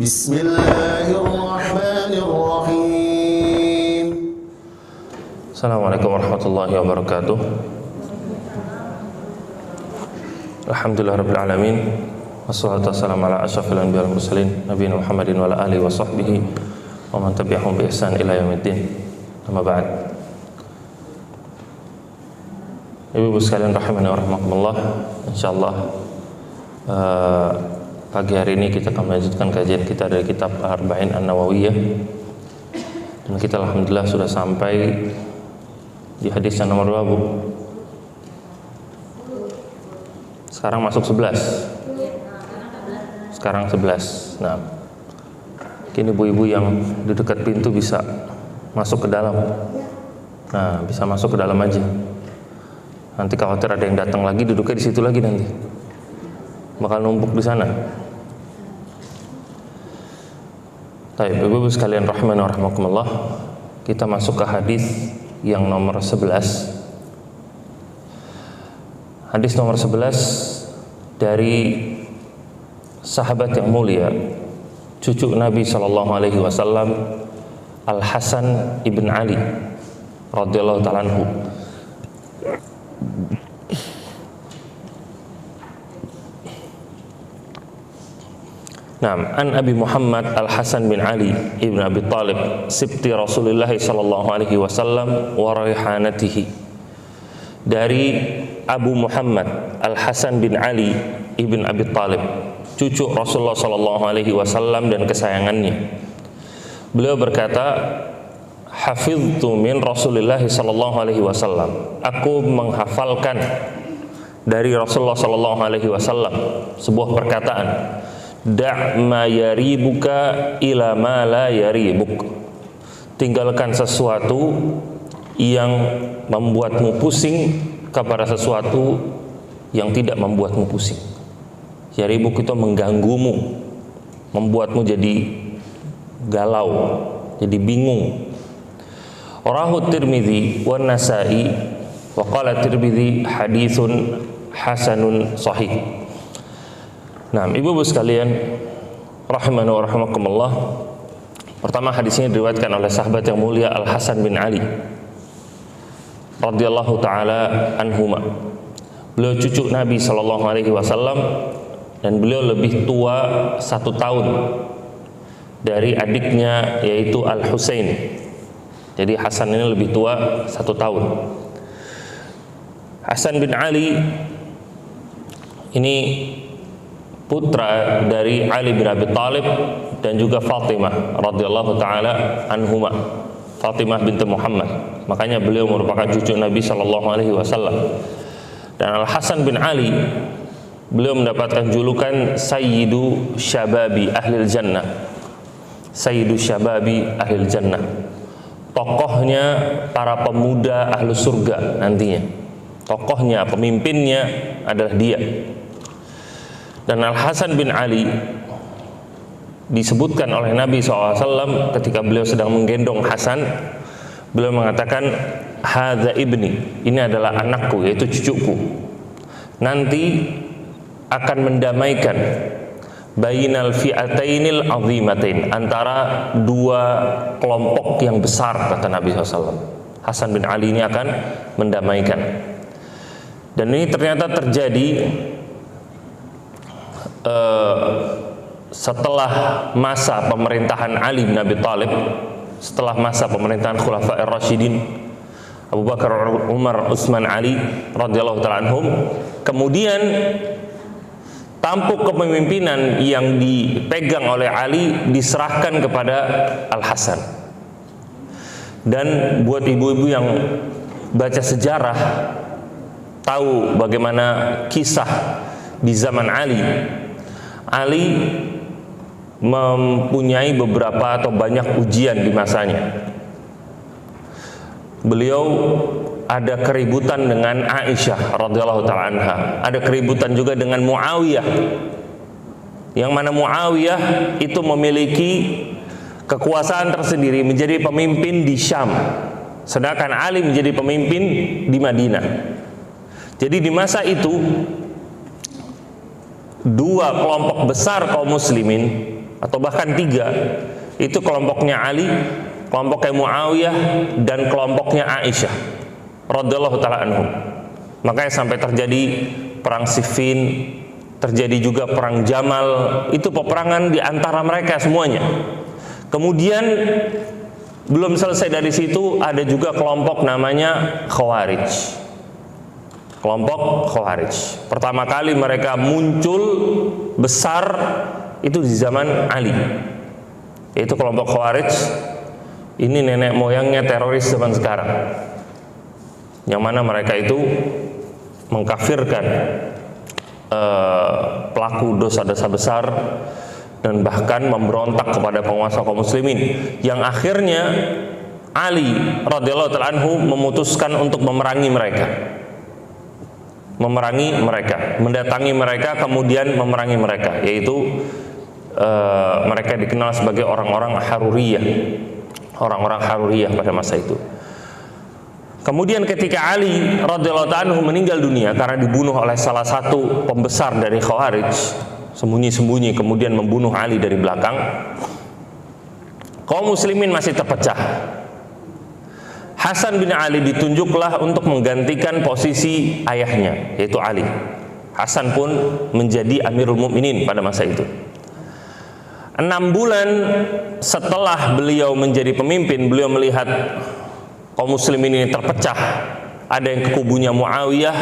Bismillahirrahmanirrahim. Assalamualaikum warahmatullahi wabarakatuh. Alhamdulillahirabbil alamin. Wassalatu wassalamu ala asyrafil anbiya'i wal mursalin nabiyina Muhammadin wa ala alihi wa sahbihi wa man tabi'ahum bi ihsan ila yaumiddin. Amma ba'd. Ibu-ibu sekalian rahimani wa rahimakumullah, insyaallah pagi hari ini kita akan melanjutkan kajian kita dari kitab Al-Arba'in An-Nawawiyah. Dan kita alhamdulillah sudah sampai di hadis yang nomor 2, Bu. Sekarang masuk 11. Sekarang 11. Nah, kini ibu-ibu yang di dekat pintu bisa masuk ke dalam. Nah, bisa masuk ke dalam aja. Nanti khawatir ada yang datang lagi, duduknya di situ lagi nanti. Bakal numpuk di sana. Baik, ibu-ibu sekalian rahimani wa rahimakumullah, kita masuk ke hadis yang nomor 11. Hadis nomor 11 dari sahabat yang mulia, cucu Nabi SAW, Al-Hasan ibn Ali radhiyallahu ta'ala anhu. Naam, an Abi Muhammad Al-Hasan bin Ali ibn Abi Talib sibti Rasulullah sallallahu alaihi wasallam wa raihanatihi. Dari Abu Muhammad Al-Hasan bin Ali ibn Abi Talib, cucu Rasulullah sallallahu alaihi wasallam dan kesayangannya. Beliau berkata, hafiztu min Rasulullah sallallahu alaihi wasallam. Aku menghafalkan dari Rasulullah sallallahu alaihi wasallam sebuah perkataan, da' ma yaribuka ila ma la yaribuk. Tinggalkan sesuatu yang membuatmu pusing kepada sesuatu yang tidak membuatmu pusing. Yaribuk itu mengganggumu, membuatmu jadi galau, jadi bingung. Rawahu Tirmidzi wan Nasa'i wa qala Tirmidzi haditsun hasanun sahih. Nah, ibu-ibu sekalian rahimani wa rahimakumullah, pertama hadis ini diriwayatkan oleh sahabat yang mulia Al-Hasan bin Ali radhiyallahu taala anhuma. Beliau cucu Nabi sallallahu alaihi wasallam dan beliau lebih tua 1 tahun dari adiknya yaitu Al-Husain. Jadi Hasan ini lebih tua 1 tahun. Hasan bin Ali ini putra dari Ali bin Abi Talib dan juga Fatimah radhiyallahu taala anhuma, Fatimah binti Muhammad. Makanya beliau merupakan cucu Nabi sallallahu alaihi wasallam. Dan Al-Hasan bin Ali, beliau mendapatkan julukan Sayyidu Syababi Ahlil Jannah. Sayyidu Syababi Ahlil Jannah. Tokohnya para pemuda ahlu surga nantinya. Tokohnya, pemimpinnya adalah dia. Dan Al-Hasan bin Ali disebutkan oleh Nabi SAW ketika beliau sedang menggendong Hasan, beliau mengatakan, hadza ibni, ini adalah anakku, yaitu cucuku. Nanti akan mendamaikan bainal fi'atainil azimatain, antara 2 kelompok yang besar, kata Nabi SAW. Hasan bin Ali ini akan mendamaikan. Dan ini ternyata terjadi setelah masa pemerintahan Ali bin Abi Talib, setelah masa pemerintahan Khulafa'ir Rasyidin Abu Bakar, Umar, Utsman, Ali radhiyallahu ta'ala anhum. Kemudian tampuk kepemimpinan yang dipegang oleh Ali diserahkan kepada Al-Hasan. Dan buat ibu-ibu yang baca sejarah, tahu bagaimana kisah di zaman Ali mempunyai beberapa atau banyak ujian di masanya. Beliau ada keributan dengan Aisyah radhiyallahu ta'ala anha, ada keributan juga dengan Muawiyah, yang mana Muawiyah itu memiliki kekuasaan tersendiri, menjadi pemimpin di Syam, sedangkan Ali menjadi pemimpin di Madinah. Jadi di masa itu 2 kelompok besar kaum muslimin atau bahkan 3. Itu kelompoknya Ali, kelompoknya Muawiyah, dan kelompoknya Aisyah radhiyallahu taala anhum. Makanya sampai terjadi perang Siffin, terjadi juga perang Jamal, itu peperangan di antara mereka semuanya. Kemudian belum selesai dari situ, ada juga kelompok namanya Khawarij. Kelompok Khawarij. Pertama kali mereka muncul besar itu di zaman Ali. Yaitu kelompok Khawarij. Ini nenek moyangnya teroris zaman sekarang. Yang mana mereka itu mengkafirkan pelaku dosa-dosa besar dan bahkan memberontak kepada penguasa kaum muslimin, yang akhirnya Ali radhiyallahu ta'ala anhu memutuskan untuk memerangi mereka, mendatangi mereka, kemudian memerangi mereka, yaitu mereka dikenal sebagai orang-orang Haruriyah pada masa itu. Kemudian ketika Ali radhiyallahu ta'ala anhu meninggal dunia karena dibunuh oleh salah satu pembesar dari Khawarij, sembunyi-sembunyi kemudian membunuh Ali dari belakang, kaum muslimin masih terpecah. Hasan bin Ali ditunjuklah untuk menggantikan posisi ayahnya, yaitu Ali. Hasan pun menjadi Amirul Mukminin pada masa itu. 6 bulan setelah beliau menjadi pemimpin, beliau melihat kaum muslimin ini terpecah. Ada yang ke kubunya Muawiyah,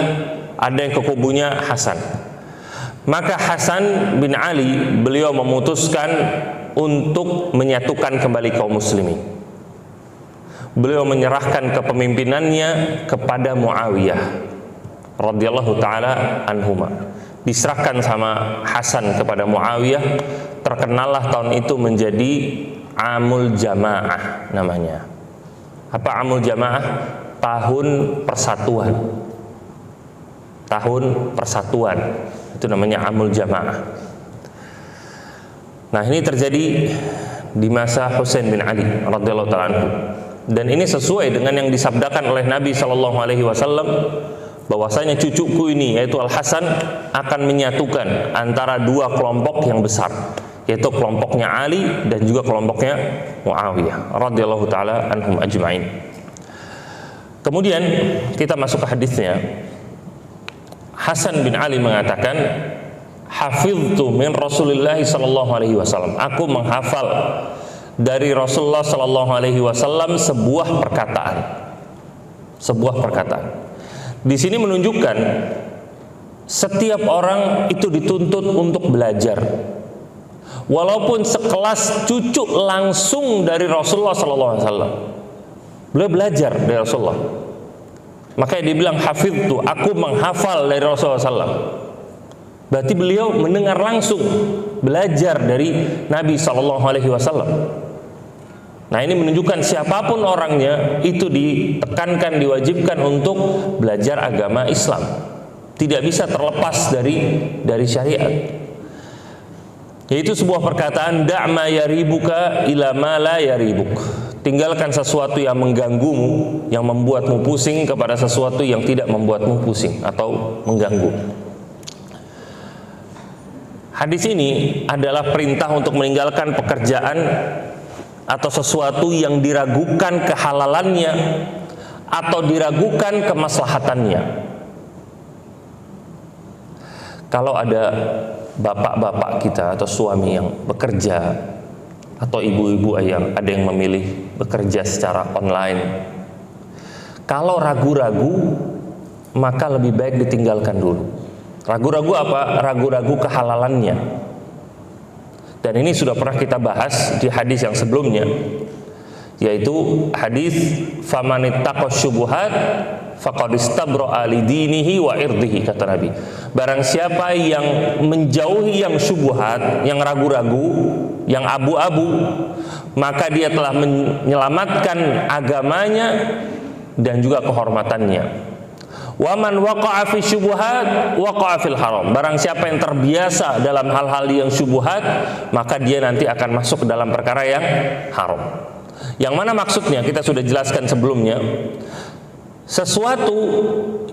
ada yang ke kubunya Hasan. Maka Hasan bin Ali, beliau memutuskan untuk menyatukan kembali kaum muslimin. Beliau menyerahkan kepemimpinannya kepada Muawiyah radhiyallahu taala anhuma. Diserahkan sama Hasan kepada Muawiyah. Terkenallah tahun itu menjadi Amul Jamaah namanya. Apa Amul Jamaah? Tahun persatuan. Tahun persatuan. Itu namanya Amul Jamaah. Nah, ini terjadi di masa Husain bin Ali radhiyallahu ta'ala anhu. Dan ini sesuai dengan yang disabdakan oleh Nabi sallallahu alaihi wasallam, bahwasanya cucuku ini yaitu Al-Hasan akan menyatukan antara 2 kelompok yang besar, yaitu kelompoknya Ali dan juga kelompoknya Muawiyah radhiyallahu taala anhum ajma'in. Kemudian kita masuk ke hadisnya. Hasan bin Ali mengatakan, hafiztu min Rasulillah sallallahu alaihi wasallam. Aku menghafal dari Rasulullah sallallahu alaihi wasallam sebuah perkataan. Sebuah perkataan. Di sini menunjukkan setiap orang itu dituntut untuk belajar. Walaupun sekelas cucu langsung dari Rasulullah sallallahu alaihi wasallam, beliau belajar dari Rasulullah. Makanya dibilang hafiztu, aku menghafal dari Rasulullah sallallahu. Berarti beliau mendengar langsung, belajar dari Nabi sallallahu alaihi wasallam. Nah, ini menunjukkan siapapun orangnya itu ditekankan, diwajibkan untuk belajar agama Islam. Tidak bisa terlepas dari syariat. Yaitu sebuah perkataan, da'ma yaribuka ila ma la yaribuk. Tinggalkan sesuatu yang mengganggumu, yang membuatmu pusing, kepada sesuatu yang tidak membuatmu pusing atau mengganggu. Hadis ini adalah perintah untuk meninggalkan pekerjaan atau sesuatu yang diragukan kehalalannya atau diragukan kemaslahatannya. Kalau ada bapak-bapak kita atau suami yang bekerja, atau ibu-ibu yang ada yang memilih bekerja secara online, kalau ragu-ragu maka lebih baik ditinggalkan dulu. Ragu-ragu apa? Ragu-ragu kehalalannya. Dan ini sudah pernah kita bahas di hadis yang sebelumnya, yaitu hadis famanittaqas syubuhat faqad istabra'a li dinihi wa irdihi, kata Nabi. Barang siapa yang menjauhi yang syubhat, yang ragu-ragu, yang abu-abu, maka dia telah menyelamatkan agamanya dan juga kehormatannya. Wa man waqa'a fi syubhat waqa'a fil haram. Barang siapa yang terbiasa dalam hal-hal yang syubhat, maka dia nanti akan masuk ke dalam perkara yang haram. Yang mana maksudnya kita sudah jelaskan sebelumnya. Sesuatu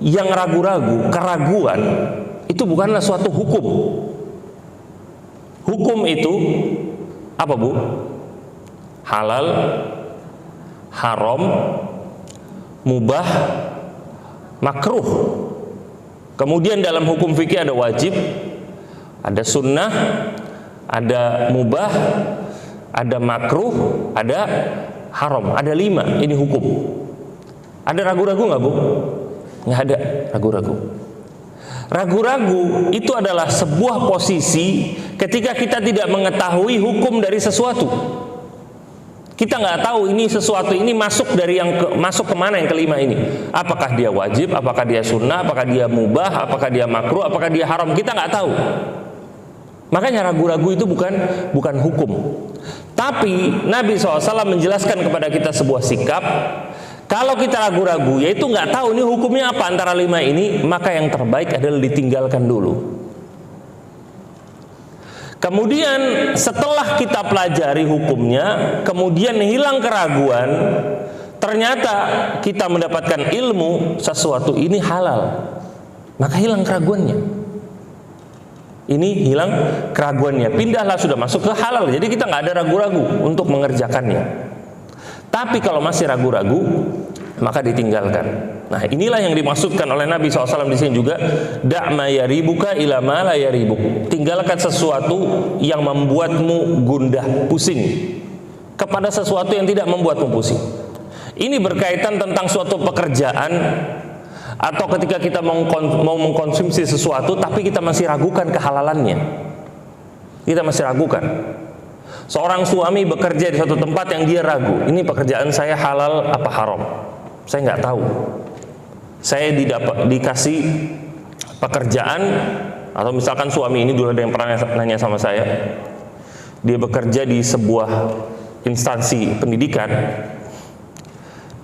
yang ragu-ragu, keraguan, itu bukanlah suatu hukum. Hukum itu Apa Bu? Halal, haram, mubah, makruh. Kemudian dalam hukum fikih ada wajib, ada sunnah, ada mubah, ada makruh, ada haram. Ada 5, ini hukum. Ada ragu-ragu nggak Bu? Nggak ada ragu-ragu. Ragu-ragu itu adalah sebuah posisi ketika kita tidak mengetahui hukum dari sesuatu. Kita nggak tahu ini sesuatu ini masuk dari masuk kemana yang kelima ini. Apakah dia wajib, apakah dia sunnah, apakah dia mubah, apakah dia makruh, apakah dia haram, kita nggak tahu. Makanya ragu-ragu itu bukan hukum. Tapi Nabi SAW menjelaskan kepada kita sebuah sikap. Kalau kita ragu-ragu, yaitu nggak tahu ini hukumnya apa antara 5 ini, maka yang terbaik adalah ditinggalkan dulu. Kemudian setelah kita pelajari hukumnya, kemudian hilang keraguan, ternyata kita mendapatkan ilmu sesuatu ini halal, maka hilang keraguannya. Ini hilang keraguannya, pindahlah sudah masuk ke halal. Jadi kita nggak ada ragu-ragu untuk mengerjakannya. Tapi kalau masih ragu-ragu, maka ditinggalkan. Nah, inilah yang dimaksudkan oleh Nabi SAW di sini juga, da' ma yaribuka ila ma la yaribuk. Tinggalkan sesuatu yang membuatmu gundah, pusing, kepada sesuatu yang tidak membuatmu pusing. Ini berkaitan tentang suatu pekerjaan, atau ketika kita mau mengkonsumsi sesuatu tapi kita masih ragukan kehalalannya. Kita masih ragukan. Seorang suami bekerja di suatu tempat yang dia ragu, ini pekerjaan saya halal apa haram? Saya nggak tahu. Saya dikasih pekerjaan, atau misalkan suami ini dulu ada yang pernah nanya sama saya, dia bekerja di sebuah instansi pendidikan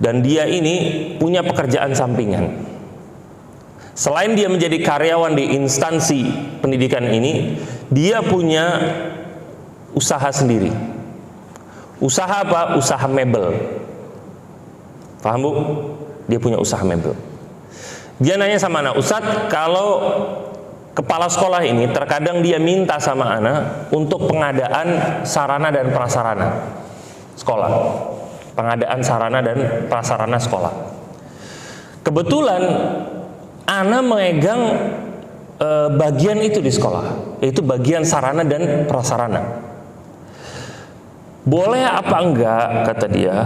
dan dia ini punya pekerjaan sampingan. Selain dia menjadi karyawan di instansi pendidikan ini, dia punya usaha sendiri. Usaha apa? Usaha mebel. Paham Bu? Dia punya usaha mebel. Dia nanya sama anak, Ustadz, kalau kepala sekolah ini terkadang dia minta sama anak untuk pengadaan sarana dan prasarana sekolah. Pengadaan sarana dan prasarana sekolah. Kebetulan anak memegang bagian itu di sekolah, yaitu bagian sarana dan prasarana. Boleh apa enggak, kata dia,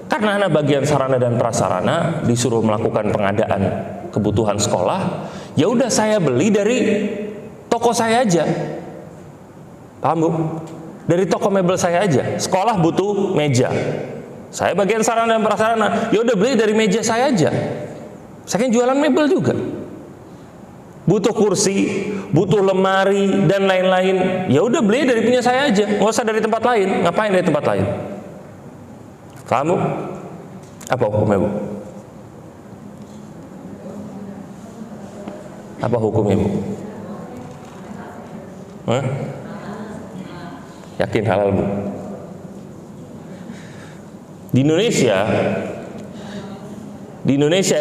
karena anak bagian sarana dan prasarana disuruh melakukan pengadaan kebutuhan sekolah, ya udah saya beli dari toko saya aja. Paham Bu? Dari toko mebel saya aja. Sekolah butuh meja, saya bagian sarana dan prasarana, ya udah beli dari meja saya aja. Saya kan jualan mebel juga. Butuh kursi, butuh lemari dan lain-lain, ya udah beli dari punya saya aja, nggak usah dari tempat lain. Ngapain dari tempat lain? Kamu apa hukumnya Bu? Apa hukumnya Bu? Hah? Yakin halal Bu? Di Indonesia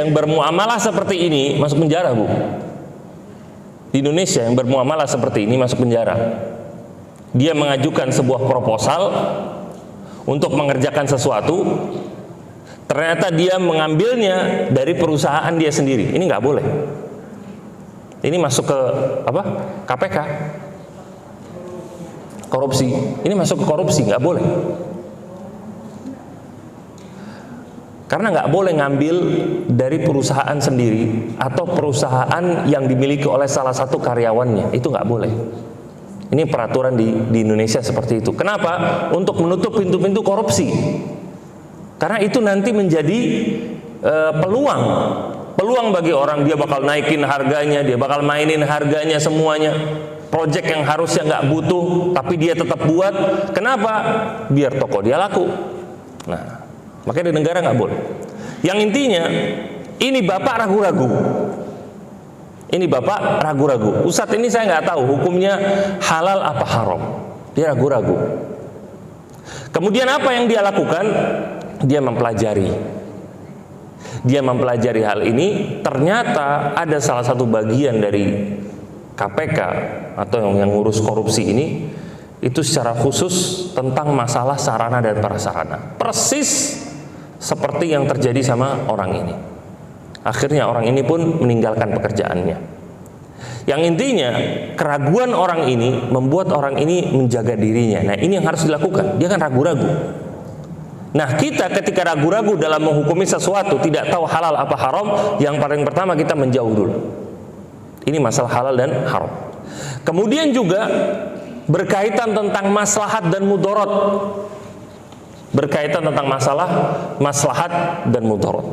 yang bermuamalah seperti ini masuk penjara Bu. Di Indonesia yang bermuamalah seperti ini masuk penjara. Dia mengajukan sebuah proposal untuk mengerjakan sesuatu, ternyata dia mengambilnya dari perusahaan dia sendiri. Ini nggak boleh. Ini masuk ke apa? KPK. Korupsi. Ini masuk ke korupsi, nggak boleh. Karena nggak boleh ngambil dari perusahaan sendiri atau perusahaan yang dimiliki oleh salah satu karyawannya, itu nggak boleh. Ini peraturan di Indonesia seperti itu. Kenapa? Untuk menutup pintu-pintu korupsi. Karena itu nanti menjadi peluang bagi orang, dia bakal naikin harganya, dia bakal mainin harganya semuanya. Project yang harusnya nggak butuh, tapi dia tetap buat. Kenapa? Biar toko dia laku. Nah, makanya di negara nggak boleh. Yang intinya, ini bapak ragu-ragu. Ini bapak ragu-ragu. Ustadz, ini saya nggak tahu hukumnya halal apa haram. Dia ragu-ragu. Kemudian apa yang dia lakukan? Dia mempelajari. Dia mempelajari hal ini. Ternyata ada salah satu bagian dari KPK atau yang ngurus korupsi ini, itu secara khusus tentang masalah sarana dan prasarana. Persis seperti yang terjadi sama orang ini. Akhirnya orang ini pun meninggalkan pekerjaannya. Yang intinya, keraguan orang ini membuat orang ini menjaga dirinya. Nah, ini yang harus dilakukan. Dia kan ragu-ragu. Nah, kita ketika ragu-ragu dalam menghukumi sesuatu, tidak tahu halal apa haram, yang paling pertama kita menjauh dulu. Ini masalah halal dan haram. Kemudian juga berkaitan tentang maslahat dan mudarat. Berkaitan tentang masalah maslahat dan mudarat.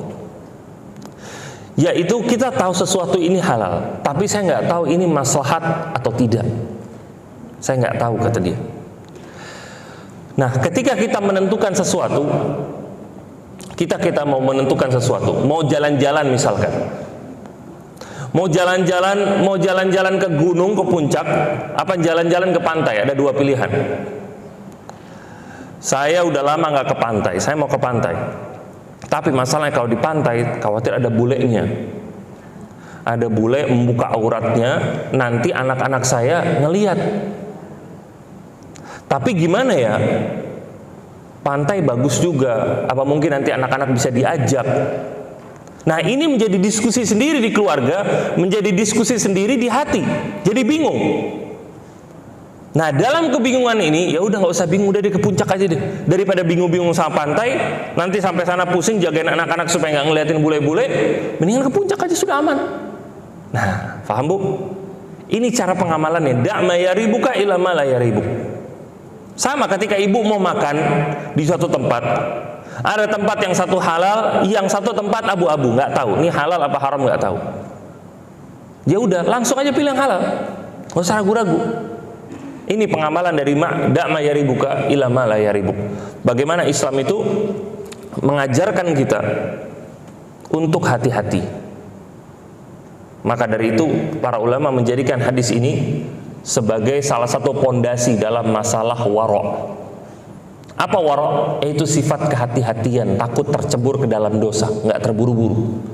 Yaitu kita tahu sesuatu ini halal, tapi saya nggak tahu ini maslahat atau tidak. Saya nggak tahu, kata dia. Nah, ketika kita menentukan sesuatu, kita mau menentukan sesuatu, mau jalan-jalan misalkan, mau jalan-jalan ke gunung, ke puncak, apa jalan-jalan ke pantai? Ada dua pilihan. Saya udah lama nggak ke pantai, saya mau ke pantai. Tapi masalahnya kalau di pantai khawatir ada bulenya. Ada bule membuka auratnya, nanti anak-anak saya ngelihat. Tapi gimana ya? Pantai bagus juga, apa mungkin nanti anak-anak bisa diajak? Nah, ini menjadi diskusi sendiri di keluarga, menjadi diskusi sendiri di hati. Jadi bingung. Nah, dalam kebingungan ini, ya udah nggak usah bingung, udah ke puncak aja deh. Daripada bingung-bingung sama pantai, nanti sampai sana pusing jagain anak-anak supaya nggak ngeliatin bule-bule, mendingan ke puncak aja sudah aman. Nah, paham Bu? Ini cara pengamalannya. Da'ma yaribuka ila ma la yaribuk. Sama ketika ibu mau makan di suatu tempat, ada tempat yang satu halal, yang satu tempat abu-abu, nggak tahu. Ini halal apa haram nggak tahu. Ya udah, langsung aja pilih yang halal, nggak usah ragu-ragu. Ini pengamalan dari da'ma yaribuka ila ma la yaribuk. Bagaimana Islam itu mengajarkan kita untuk hati-hati. Maka dari itu para ulama menjadikan hadis ini sebagai salah satu pondasi dalam masalah wara'. Apa wara'? Yaitu sifat kehati-hatian, takut tercebur ke dalam dosa, nggak terburu-buru.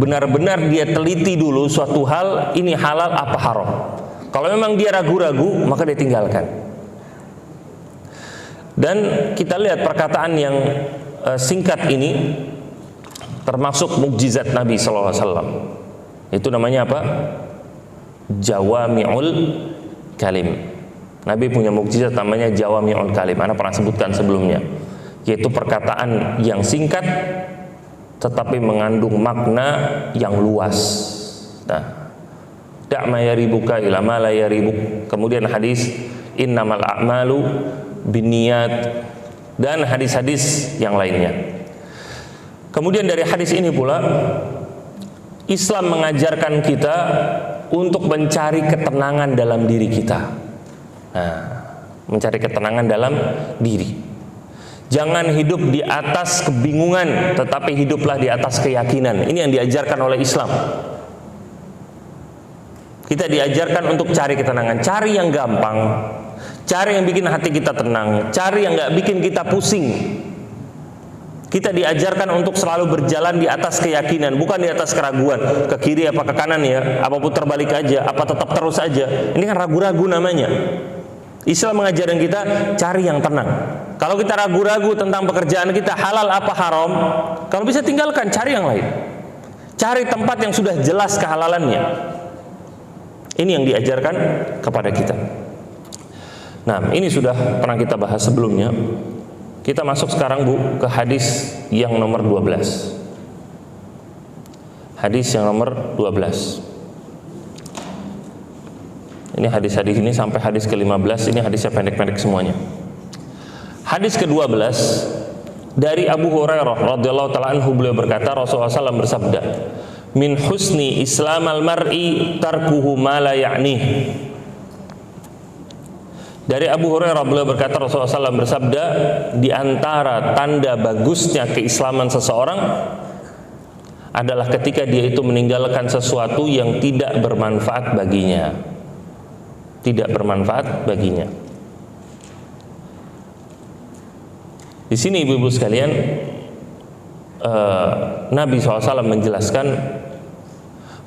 Benar-benar dia teliti dulu suatu hal, ini halal apa haram. Kalau memang dia ragu-ragu, maka dia tinggalkan. Dan kita lihat perkataan yang singkat ini termasuk mukjizat Nabi SAW. Itu namanya apa? Jawami'ul kalim. Nabi punya mukjizat namanya Jawami'ul kalim. Anda pernah sebutkan sebelumnya, yaitu perkataan yang singkat tetapi mengandung makna yang luas. Nah, da'ma yaribuka ila ma la yaribuk. Kemudian hadis innamal a'malu binniyat, dan hadis-hadis yang lainnya. Kemudian dari hadis ini pula Islam mengajarkan kita untuk mencari ketenangan dalam diri kita. Nah, mencari ketenangan dalam diri. Jangan hidup di atas kebingungan, tetapi hiduplah di atas keyakinan. Ini yang diajarkan oleh Islam. Kita diajarkan untuk cari ketenangan, cari yang gampang, cari yang bikin hati kita tenang, cari yang nggak bikin kita pusing. Kita diajarkan untuk selalu berjalan di atas keyakinan, bukan di atas keraguan, ke kiri apa ke kanan ya, apa putar balik aja, apa tetap terus aja. Ini kan ragu-ragu namanya. Islam mengajarkan kita cari yang tenang. Kalau kita ragu-ragu tentang pekerjaan kita halal apa haram, kalau bisa tinggalkan, cari yang lain. Cari tempat yang sudah jelas kehalalannya. Ini yang diajarkan kepada kita. Nah, ini sudah pernah kita bahas sebelumnya. Kita masuk sekarang Bu ke hadis yang nomor 12. Hadis yang nomor 12. Ini hadis-hadis ini sampai hadis ke-15, ini hadisnya pendek-pendek semuanya. Hadis ke-12 dari Abu Hurairah radhiyallahu taala anhu, beliau berkata, Rasulullah SAW bersabda, min husni islamal mar'i tarkuhu ma la ya'nih. Dari Abu Hurairah beliau berkata, Rasulullah SAW bersabda, di antara tanda bagusnya keislaman seseorang adalah ketika dia itu meninggalkan sesuatu yang tidak bermanfaat baginya. Tidak bermanfaat baginya. Di sini ibu-ibu sekalian, Nabi SAW menjelaskan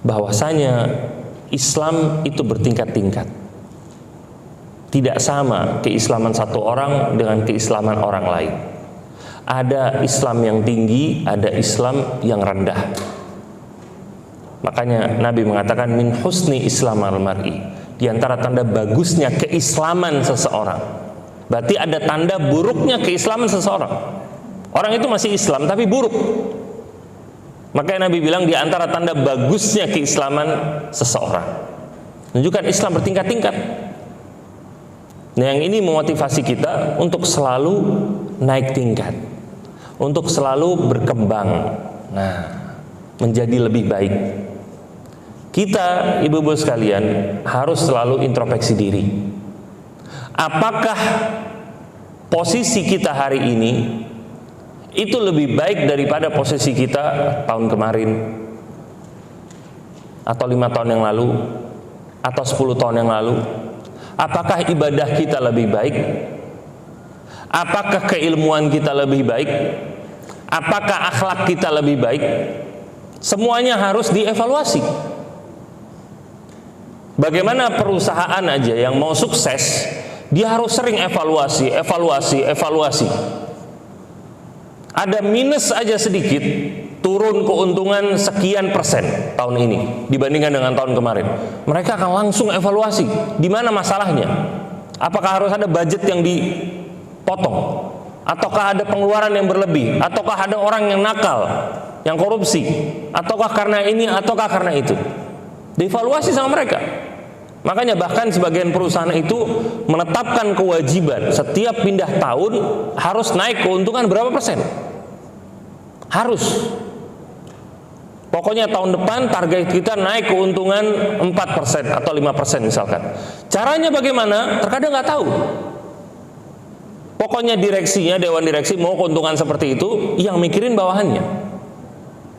bahwasanya Islam itu bertingkat-tingkat. Tidak sama keislaman satu orang dengan keislaman orang lain. Ada Islam yang tinggi, ada Islam yang rendah. Makanya Nabi mengatakan min husni islam al-mar'i, di antara tanda bagusnya keislaman seseorang. Berarti ada tanda buruknya keislaman seseorang. Orang itu masih Islam tapi buruk. Makanya Nabi bilang di antara tanda bagusnya keislaman seseorang, menunjukkan Islam bertingkat-tingkat. Nah, yang ini memotivasi kita untuk selalu naik tingkat, untuk selalu berkembang, menjadi lebih baik. Kita, ibu-ibu sekalian, harus selalu introspeksi diri. Apakah posisi kita hari ini itu lebih baik daripada posisi kita tahun kemarin, atau 5 tahun yang lalu, atau 10 tahun yang lalu? Apakah ibadah kita lebih baik? Apakah keilmuan kita lebih baik? Apakah akhlak kita lebih baik? Semuanya harus dievaluasi. Bagaimana perusahaan aja yang mau sukses, dia harus sering evaluasi. Ada minus aja sedikit, turun keuntungan sekian persen tahun ini dibandingkan dengan tahun kemarin, mereka akan langsung evaluasi di mana masalahnya. Apakah harus ada budget yang dipotong, ataukah ada pengeluaran yang berlebih, ataukah ada orang yang nakal, yang korupsi, ataukah karena ini, ataukah karena itu. Dievaluasi sama mereka. Makanya bahkan sebagian perusahaan itu menetapkan kewajiban setiap pindah tahun harus naik keuntungan berapa persen. Harus. Pokoknya tahun depan target kita naik keuntungan 4% atau 5% misalkan. Caranya bagaimana? Terkadang nggak tahu. Pokoknya direksinya, dewan direksi mau keuntungan seperti itu, yang mikirin bawahannya.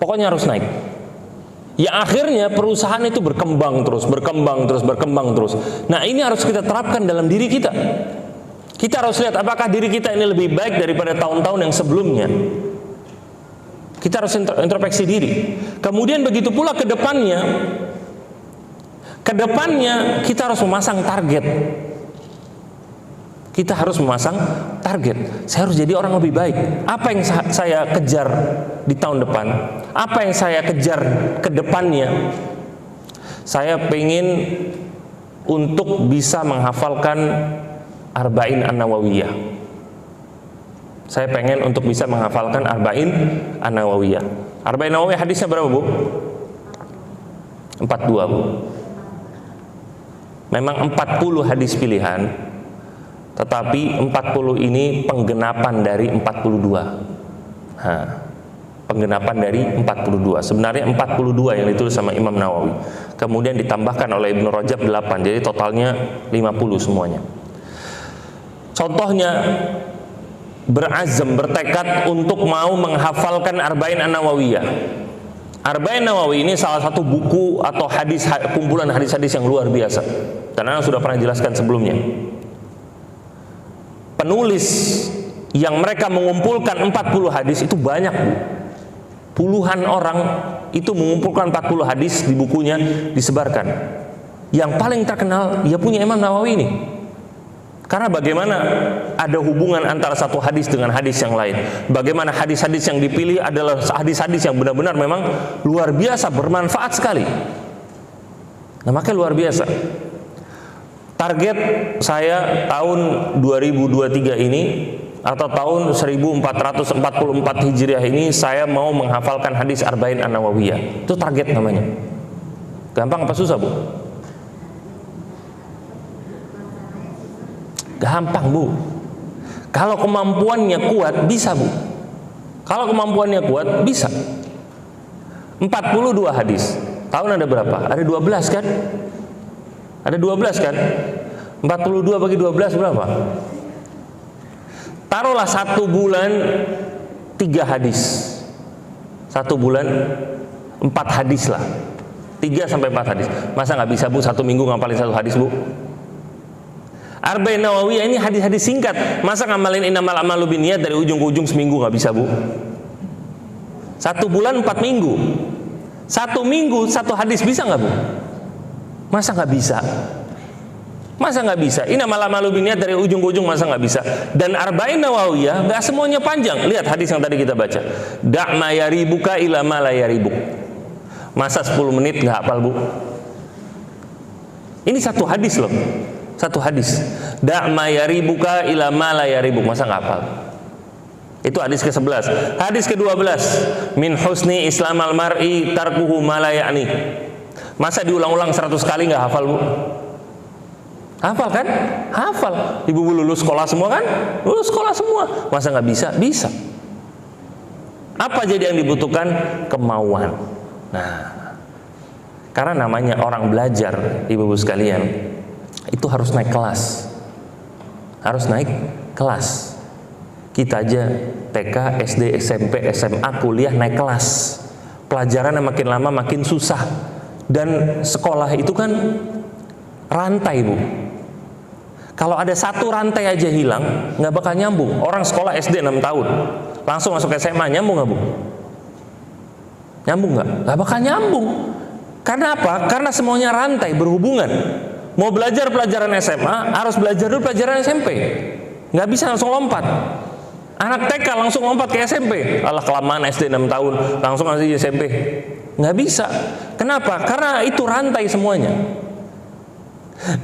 Pokoknya harus naik. Ya akhirnya perusahaan itu berkembang terus. Nah, ini harus kita terapkan dalam diri kita. Kita harus lihat apakah diri kita ini lebih baik daripada tahun-tahun yang sebelumnya. Kita harus introspeksi diri. Kemudian begitu pula ke depannya kita harus memasang target. Kita harus memasang target. Saya harus jadi orang lebih baik. Apa yang saya kejar di tahun depan? Apa yang saya kejar ke depannya? Saya pengen untuk bisa menghafalkan Arba'in An-Nawawiyah. Saya pengen untuk bisa menghafalkan Arba'in An-Nawawiyah. Arba'in An-Nawawiyah hadisnya berapa, Bu? 42, Bu. Memang 40 hadis pilihan, tetapi 40 ini penggenapan dari 42. Penggenapan dari 42. Sebenarnya 42 yang ditulis sama Imam Nawawi. Kemudian ditambahkan oleh Ibnu Rajab 8. Jadi totalnya 50 semuanya. Contohnya, berazam, bertekad untuk mau menghafalkan Arba'in An-Nawawiyah. Arba'in Nawawi ini salah satu buku atau hadis, kumpulan hadis-hadis yang luar biasa. Dan Anda sudah pernah jelaskan sebelumnya. Penulis yang mereka mengumpulkan 40 hadis itu banyak, Bu. Puluhan orang itu mengumpulkan 40 hadis di bukunya, disebarkan. Yang paling terkenal dia punya Imam Nawawi ini. Karena bagaimana ada hubungan antara satu hadis dengan hadis yang lain. Bagaimana hadis-hadis yang dipilih adalah hadis-hadis yang benar-benar memang luar biasa, bermanfaat sekali. Nah, makanya luar biasa. Target saya tahun 2023 ini atau tahun 1444 Hijriah ini, saya mau menghafalkan hadis Arba'in An-Nawawiyah. Itu target namanya. Gampang apa susah, Bu? Gampang, Bu. Kalau kemampuannya kuat, bisa, Bu. Kalau kemampuannya kuat, bisa. 42 hadis. Tahun ada berapa? Ada 12 kan? Ada 12 kan? 42 bagi 12 berapa? Taruhlah 1 bulan 3 hadis. 1 bulan 4 hadis lah. 3 sampai 4 hadis. Masa nggak bisa, Bu, 1 minggu ngapalin 1 hadis, Bu? Arba'in Nawawiyah ini hadis-hadis singkat. Masa ngamalin innamal a'malu binniyat dari ujung ke ujung seminggu nggak bisa, Bu? 1 bulan 4 minggu. 1 minggu 1 hadis bisa nggak, Bu? Masa nggak bisa? Masa nggak bisa? Ini malam biniat dari ujung ke ujung, masa nggak bisa? Dan Arba'in Nawawiyah nggak semuanya panjang. Lihat hadis yang tadi kita baca. Da' ma yaribuka ila ma la yaribuk. Masa 10 menit nggak hafal, Bu? Ini satu hadis loh. Satu hadis. Da' ma yaribuka ila ma la yaribuk. Masa nggak hafal? Itu hadis ke-11. Hadis ke-12. Min husni islamal mar'i tarkuhu ma la ya'ni. Masa diulang-ulang 100 kali nggak hafal, Bu? Hafal kan? Hafal. Ibu lulus sekolah semua kan? Lulus sekolah semua. Masa nggak bisa? Bisa. Apa jadi yang dibutuhkan? Kemauan. Nah, karena namanya orang belajar, ibu-ibu sekalian, itu harus naik kelas. Harus naik kelas. Kita aja TK, SD, SMP, SMA, kuliah naik kelas. Pelajaran yang makin lama makin susah. Dan sekolah itu kan rantai, Bu. Kalau ada satu rantai aja hilang, nggak bakal nyambung. Orang sekolah SD 6 tahun, langsung masuk SMA, nyambung nggak, Bu? Nyambung nggak? Nggak bakal nyambung. Karena apa? Karena semuanya rantai, berhubungan. Mau belajar pelajaran SMA, harus belajar dulu pelajaran SMP. Nggak bisa langsung lompat. Anak TK langsung lompat ke SMP. Alah, kelamaan SD 6 tahun, langsung masuk SMP. Nggak bisa. Kenapa? Karena itu rantai semuanya.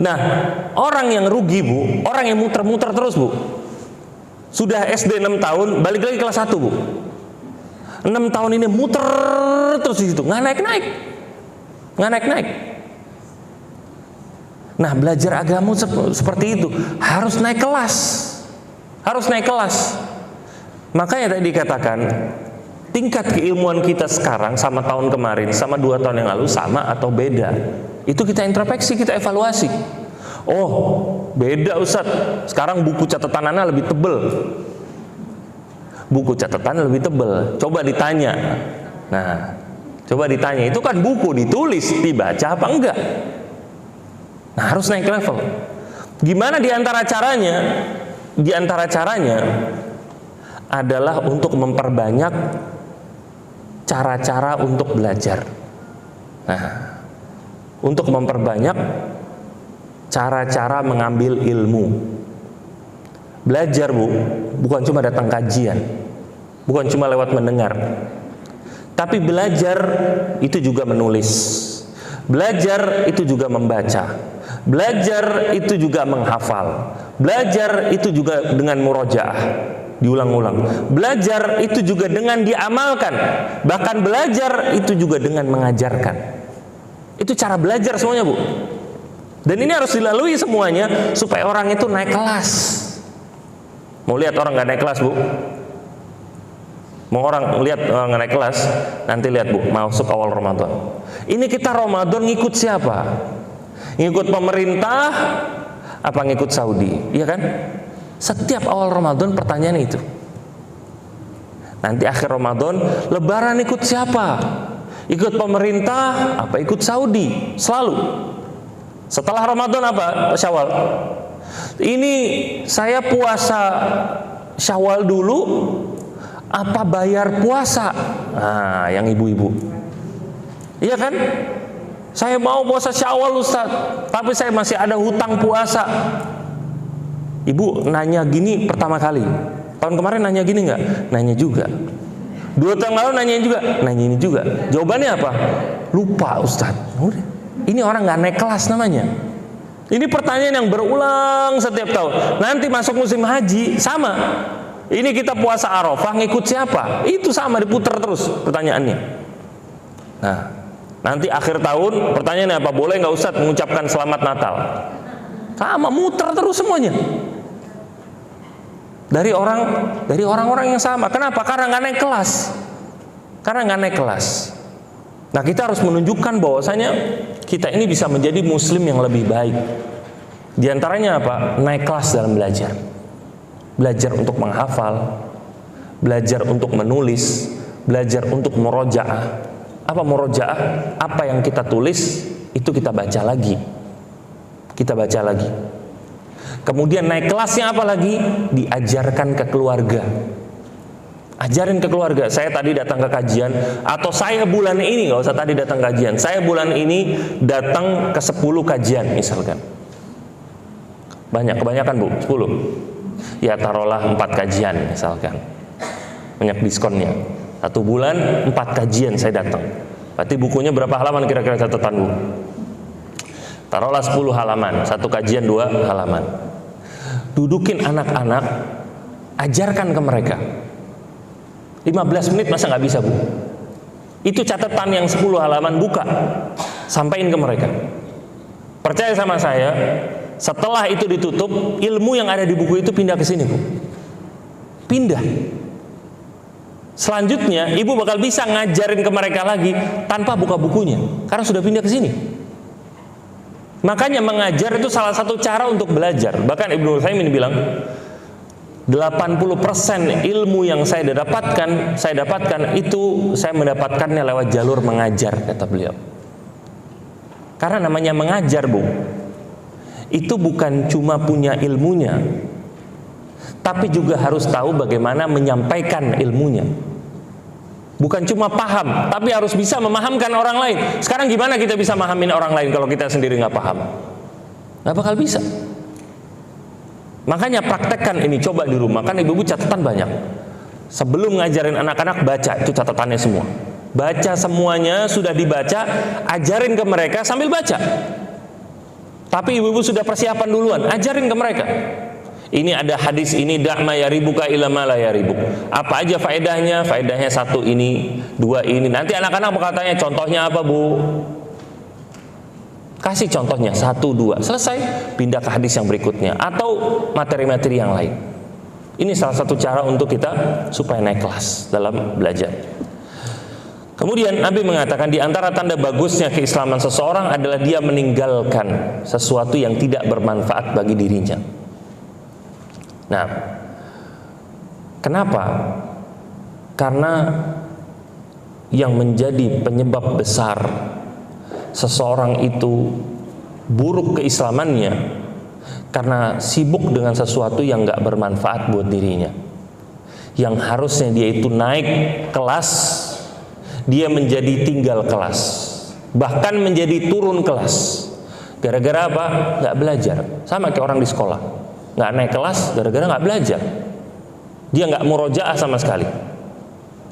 Nah, orang yang rugi, Bu, orang yang muter-muter terus, Bu. Sudah SD 6 tahun, balik lagi kelas 1, Bu. 6 tahun ini muter terus di situ, nggak naik-naik. Nggak naik-naik. Nah, belajar agama seperti itu, harus naik kelas. Harus naik kelas. Makanya tadi dikatakan, tingkat keilmuan kita sekarang sama tahun kemarin, sama 2 tahun yang lalu, sama atau beda? Itu kita introspeksi, kita evaluasi. Oh, beda Ustadz. Sekarang buku catatan Ana lebih tebel. Buku catatan lebih tebel. Coba ditanya. Nah, coba ditanya. Itu kan buku ditulis, dibaca apa enggak? Nah, harus naik level. Gimana diantara caranya? Diantara caranya adalah untuk memperbanyak cara-cara untuk belajar. Nah, untuk memperbanyak cara-cara mengambil ilmu. Belajar, Bu, bukan cuma datang kajian, bukan cuma lewat mendengar, tapi belajar itu juga menulis, belajar itu juga membaca, belajar itu juga menghafal, belajar itu juga dengan murojaah, diulang-ulang, belajar itu juga dengan diamalkan, bahkan belajar itu juga dengan mengajarkan. Itu cara belajar semuanya, Bu. Dan ini harus dilalui semuanya supaya orang itu naik kelas. Mau lihat orang nggak naik kelas, Bu? Mau orang lihat orang nggak naik kelas? Nanti lihat, Bu, masuk awal Ramadan. Ini kita Ramadan ngikut siapa? Ngikut pemerintah apa ngikut Saudi? Iya kan? Setiap awal Ramadan pertanyaan itu. Nanti akhir Ramadan, Lebaran ikut siapa? Ikut pemerintah apa ikut Saudi? Selalu. Setelah Ramadan apa? Syawal. Ini saya puasa Syawal dulu apa bayar puasa? Nah, yang ibu-ibu. Iya kan? Saya mau puasa Syawal, Ustaz, tapi saya masih ada hutang puasa. Ibu nanya gini pertama kali. Tahun kemarin nanya gini nggak? Nanya juga. 2 tahun lalu nanya juga, nanya ini juga. Jawabannya apa? Lupa, Ustaz. Udah. Ini orang nggak naik kelas namanya. Ini pertanyaan yang berulang setiap tahun. Nanti masuk musim haji sama. Ini kita puasa Arafah ngikut siapa? Itu sama, diputar terus pertanyaannya. Nah, nanti akhir tahun pertanyaannya apa? Boleh nggak Ustaz mengucapkan selamat Natal? Sama, muter terus semuanya. Dari orang-orang yang sama. Kenapa? Karena nggak naik kelas. Karena nggak naik kelas. Nah, kita harus menunjukkan bahwasanya kita ini bisa menjadi muslim yang lebih baik. Di antaranya apa? Naik kelas dalam belajar. Belajar untuk menghafal, belajar untuk menulis, belajar untuk murojaah. Apa murojaah? Apa yang kita tulis itu kita baca lagi. Kita baca lagi. Kemudian naik kelasnya apa lagi? Diajarkan ke keluarga. Ajarin ke keluarga. Saya tadi datang ke kajian, atau saya bulan ini, nggak usah tadi datang kajian, saya bulan ini datang ke 10 kajian misalkan. Banyak, kebanyakan Bu, 10. Ya taruhlah 4 kajian misalkan. Banyak diskonnya. 1 bulan 4 kajian saya datang. Berarti bukunya berapa halaman kira-kira catatan Bu? Taruhlah 10 halaman, 1 kajian 2 halaman. Dudukin anak-anak, ajarkan ke mereka. 15 menit masa nggak bisa Bu? Itu catatan yang 10 halaman, buka, sampaikan ke mereka. Percaya sama saya, setelah itu ditutup, ilmu yang ada di buku itu pindah ke sini Bu. Pindah. Selanjutnya ibu bakal bisa ngajarin ke mereka lagi tanpa buka bukunya, karena sudah pindah ke sini. Makanya mengajar itu salah satu cara untuk belajar. Bahkan Ibnu Utsaimin bilang 80% ilmu yang saya dapatkan itu saya mendapatkannya lewat jalur mengajar, kata beliau. Karena namanya mengajar Bu, itu bukan cuma punya ilmunya, tapi juga harus tahu bagaimana menyampaikan ilmunya. Bukan cuma paham, tapi harus bisa memahamkan orang lain. Sekarang gimana kita bisa memahamin orang lain kalau kita sendiri nggak paham? Nggak bakal bisa. Makanya praktekkan ini, coba di rumah. Kan ibu-ibu catatan banyak. Sebelum ngajarin anak-anak, baca itu catatannya semua. Baca semuanya, sudah dibaca, ajarin ke mereka sambil baca. Tapi ibu-ibu sudah persiapan duluan, ajarin ke mereka. Ini ada hadis ini, da'ma yaribuka ila ma la yaribuk. Apa aja faedahnya? Faedahnya 1 ini, 2 ini. Nanti anak-anak bakal tanya, contohnya apa Bu? Kasih contohnya 1, 2, selesai, pindah ke hadis yang berikutnya atau materi-materi yang lain. Ini salah satu cara untuk kita supaya naik kelas dalam belajar. Kemudian Nabi mengatakan di antara tanda bagusnya keislaman seseorang adalah dia meninggalkan sesuatu yang tidak bermanfaat bagi dirinya. Nah, kenapa? Karena yang menjadi penyebab besar seseorang itu buruk keislamannya karena sibuk dengan sesuatu yang gak bermanfaat buat dirinya. Yang harusnya dia itu naik kelas, dia menjadi tinggal kelas, bahkan menjadi turun kelas. Gara-gara apa? Gak belajar. Sama kayak orang di sekolah, nggak naik kelas gara-gara nggak belajar. Dia nggak murojaah sama sekali.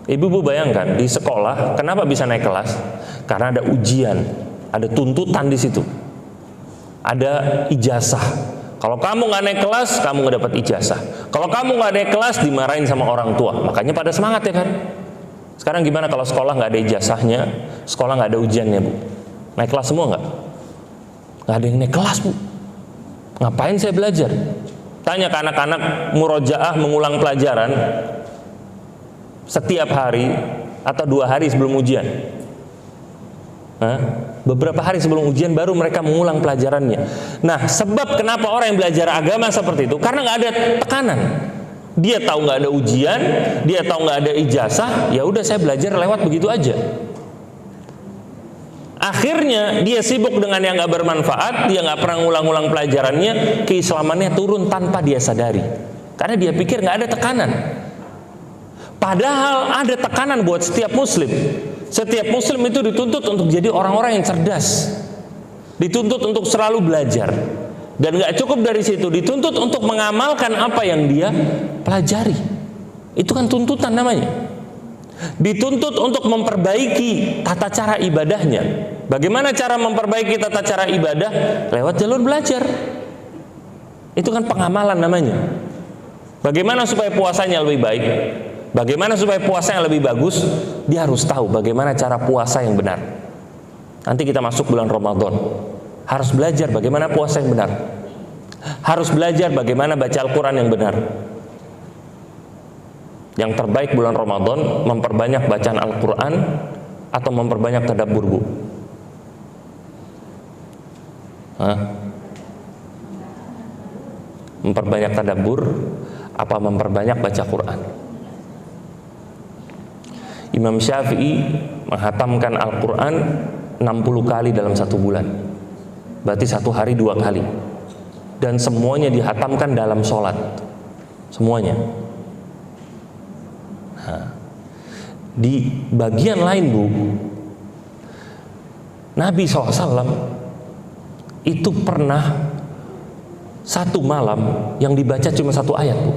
Ibu-ibu bayangkan di sekolah kenapa bisa naik kelas? Karena ada ujian, ada tuntutan di situ, ada ijazah. Kalau kamu nggak naik kelas, kamu nggak dapat ijazah. Kalau kamu nggak naik kelas, dimarahin sama orang tua. Makanya pada semangat ya kan. Sekarang gimana kalau sekolah nggak ada ijazahnya, sekolah nggak ada ujiannya Bu? Naik kelas semua nggak? Nggak ada yang naik kelas Bu. Ngapain saya belajar? Tanya ke anak-anak murojaah mengulang pelajaran setiap hari atau 2 hari sebelum ujian. Beberapa hari sebelum ujian baru mereka mengulang pelajarannya. Nah, sebab kenapa orang yang belajar agama seperti itu? Karena nggak ada tekanan. Dia tahu nggak ada ujian, dia tahu nggak ada ijazah, ya udah saya belajar lewat begitu aja. Akhirnya dia sibuk dengan yang gak bermanfaat, dia gak pernah ngulang-ulang pelajarannya, keislamannya turun tanpa dia sadari. Karena dia pikir gak ada tekanan. Padahal ada tekanan buat setiap muslim. Setiap muslim itu dituntut untuk jadi orang-orang yang cerdas, dituntut untuk selalu belajar. Dan gak cukup dari situ, dituntut untuk mengamalkan apa yang dia pelajari. Itu kan tuntutan namanya. Dituntut untuk memperbaiki tata cara ibadahnya. Bagaimana cara memperbaiki tata cara ibadah? Lewat jalur belajar. Itu kan pengamalan namanya. Bagaimana supaya puasanya lebih baik? Bagaimana supaya puasanya lebih bagus? Dia harus tahu bagaimana cara puasa yang benar. Nanti kita masuk bulan Ramadan, harus belajar bagaimana puasa yang benar. Harus belajar bagaimana baca Al-Quran yang benar. Yang terbaik bulan Ramadan memperbanyak bacaan Al-Quran atau memperbanyak tadabbur Bu? Memperbanyak tadabbur apa memperbanyak baca Quran? Imam Syafi'i menghatamkan Al-Quran 60 kali dalam 1 bulan. Berarti 1 hari 2 kali. Dan semuanya dihatamkan dalam sholat. Semuanya. Di bagian lain Bu, Nabi SAW itu pernah satu malam yang dibaca cuma satu ayat, Bu.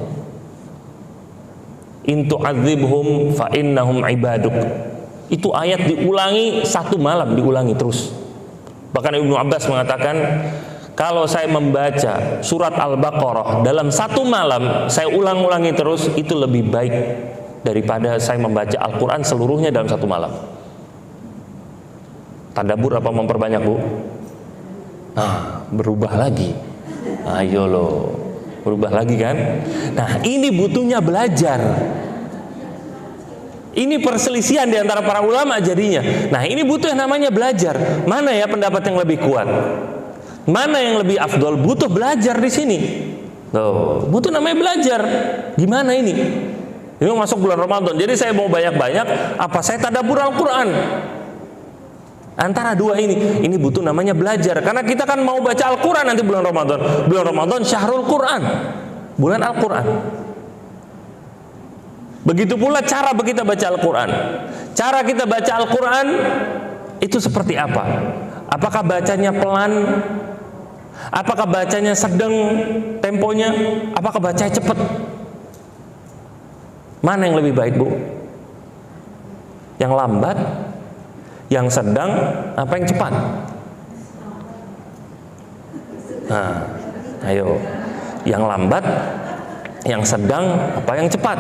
In tu'adzibhum fa innahum ibaduk. Itu ayat diulangi satu malam, diulangi terus. Bahkan Ibnu Abbas mengatakan, kalau saya membaca surat Al-Baqarah dalam satu malam, saya ulang-ulangi terus, itu lebih baik daripada saya membaca Al-Quran seluruhnya dalam satu malam. Tadabbur apa memperbanyak, Bu? Nah, berubah lagi. Ayo loh, berubah lagi kan? Nah, ini butuhnya belajar. Ini perselisihan di antara para ulama jadinya. Nah, ini butuh yang namanya belajar. Mana ya pendapat yang lebih kuat? Mana yang lebih afdol? Butuh belajar di sini. Tuh, butuh namanya belajar. Gimana ini? Ini masuk bulan Ramadan. Jadi saya mau banyak-banyak, apa saya tadabbur Al-Quran? Antara dua ini butuh namanya belajar. Karena kita kan mau baca Al-Quran nanti bulan Ramadan. Bulan Ramadan Syahrul Quran, bulan Al-Quran. Begitu pula cara kita baca Al-Quran. Cara kita baca Al-Quran itu seperti apa? Apakah bacanya pelan? Apakah bacanya sedang temponya? Apakah bacanya cepat? Mana yang lebih baik, Bu? Yang lambat? Yang sedang? Apa yang cepat? Nah, ayo. Yang lambat? Yang sedang? Apa yang cepat?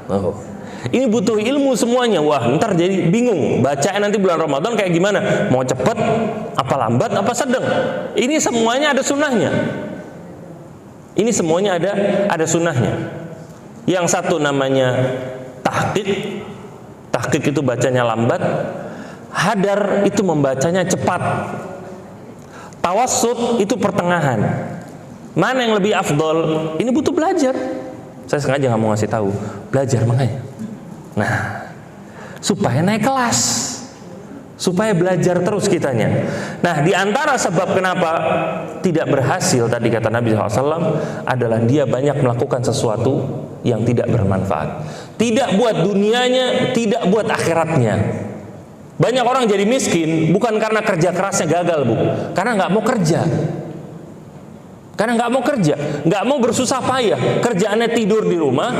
Oh. Ini butuh ilmu semuanya. Wah, ntar jadi bingung. Bacaan nanti bulan Ramadan kayak gimana? Mau cepat, apa lambat, apa sedang? Ini semuanya ada sunnahnya. Ini semuanya ada sunnahnya. Yang satu namanya tahqiq. Tahqiq itu bacanya lambat. Hadar itu membacanya cepat. Tawassut itu pertengahan. Mana yang lebih afdol? Ini butuh belajar. Saya sengaja nggak mau ngasih tahu, belajar makanya. Nah, supaya naik kelas, supaya belajar terus kitanya. Nah, di antara sebab kenapa tidak berhasil tadi kata Nabi SAW adalah dia banyak melakukan sesuatu yang tidak bermanfaat. Tidak buat dunianya, tidak buat akhiratnya. Banyak orang jadi miskin bukan karena kerja kerasnya gagal, Bu, karena nggak mau kerja. Karena nggak mau kerja, nggak mau bersusah payah, kerjaannya tidur di rumah,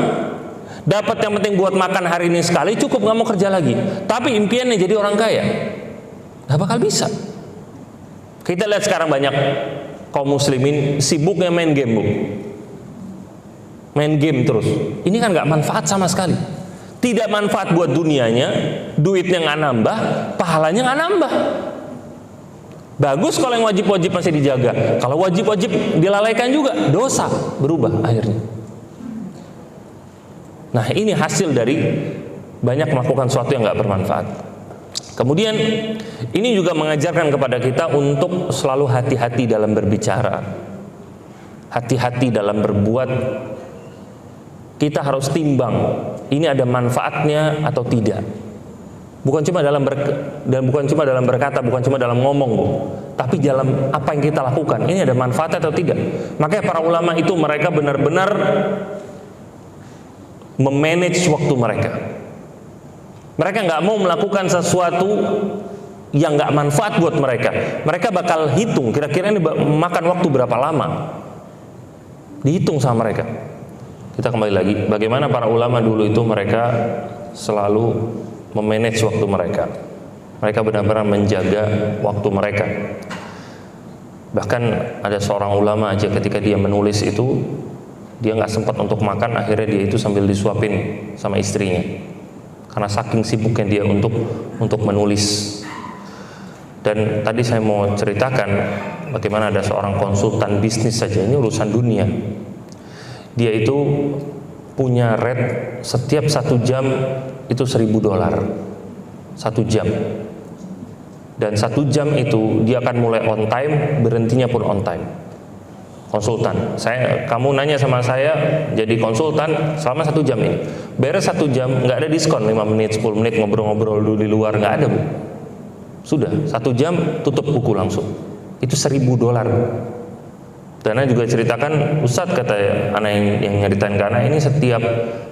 dapat yang penting buat makan hari ini sekali, cukup, nggak mau kerja lagi. Tapi impiannya jadi orang kaya, nggak bakal bisa. Kita lihat sekarang banyak kaum muslimin sibuknya main game, Bu, main game terus. Ini kan nggak manfaat sama sekali. Tidak manfaat buat dunianya, duitnya nggak nambah, pahalanya nggak nambah. Bagus kalau yang wajib-wajib masih dijaga. Kalau wajib-wajib dilalaikan juga, dosa berubah akhirnya. Nah, ini hasil dari banyak melakukan sesuatu yang nggak bermanfaat. Kemudian ini juga mengajarkan kepada kita untuk selalu hati-hati dalam berbicara, hati-hati dalam berbuat. Kita harus timbang, ini ada manfaatnya atau tidak. Bukan cuma dalam berkata, bukan cuma dalam ngomong, tapi dalam apa yang kita lakukan. Ini ada manfaat atau tidak. Makanya para ulama itu mereka benar-benar memanage waktu mereka. Mereka nggak mau melakukan sesuatu yang nggak manfaat buat mereka. Mereka bakal hitung kira-kira ini makan waktu berapa lama. Dihitung sama mereka. Kita kembali lagi, bagaimana para ulama dulu itu mereka selalu memanage waktu mereka. Mereka benar-benar menjaga waktu mereka. Bahkan ada seorang ulama aja ketika dia menulis itu, dia nggak sempat untuk makan, akhirnya dia itu sambil disuapin sama istrinya. Karena saking sibuknya dia untuk menulis. Dan tadi saya mau ceritakan bagaimana ada seorang konsultan bisnis saja, ini urusan dunia. Dia itu punya rate setiap 1 jam itu $1.000 1 jam, dan 1 jam itu dia akan mulai on time, berhentinya pun on time. Konsultan, kamu nanya sama saya jadi konsultan selama 1 jam ini, beres 1 jam nggak ada diskon 5 menit 10 menit ngobrol-ngobrol dulu di luar, nggak ada, Bu. Sudah 1 jam tutup buku langsung. Itu $1.000. Dan Ana juga ceritakan, Ustadz kata Ana yang nyeritain ke Ana, ini setiap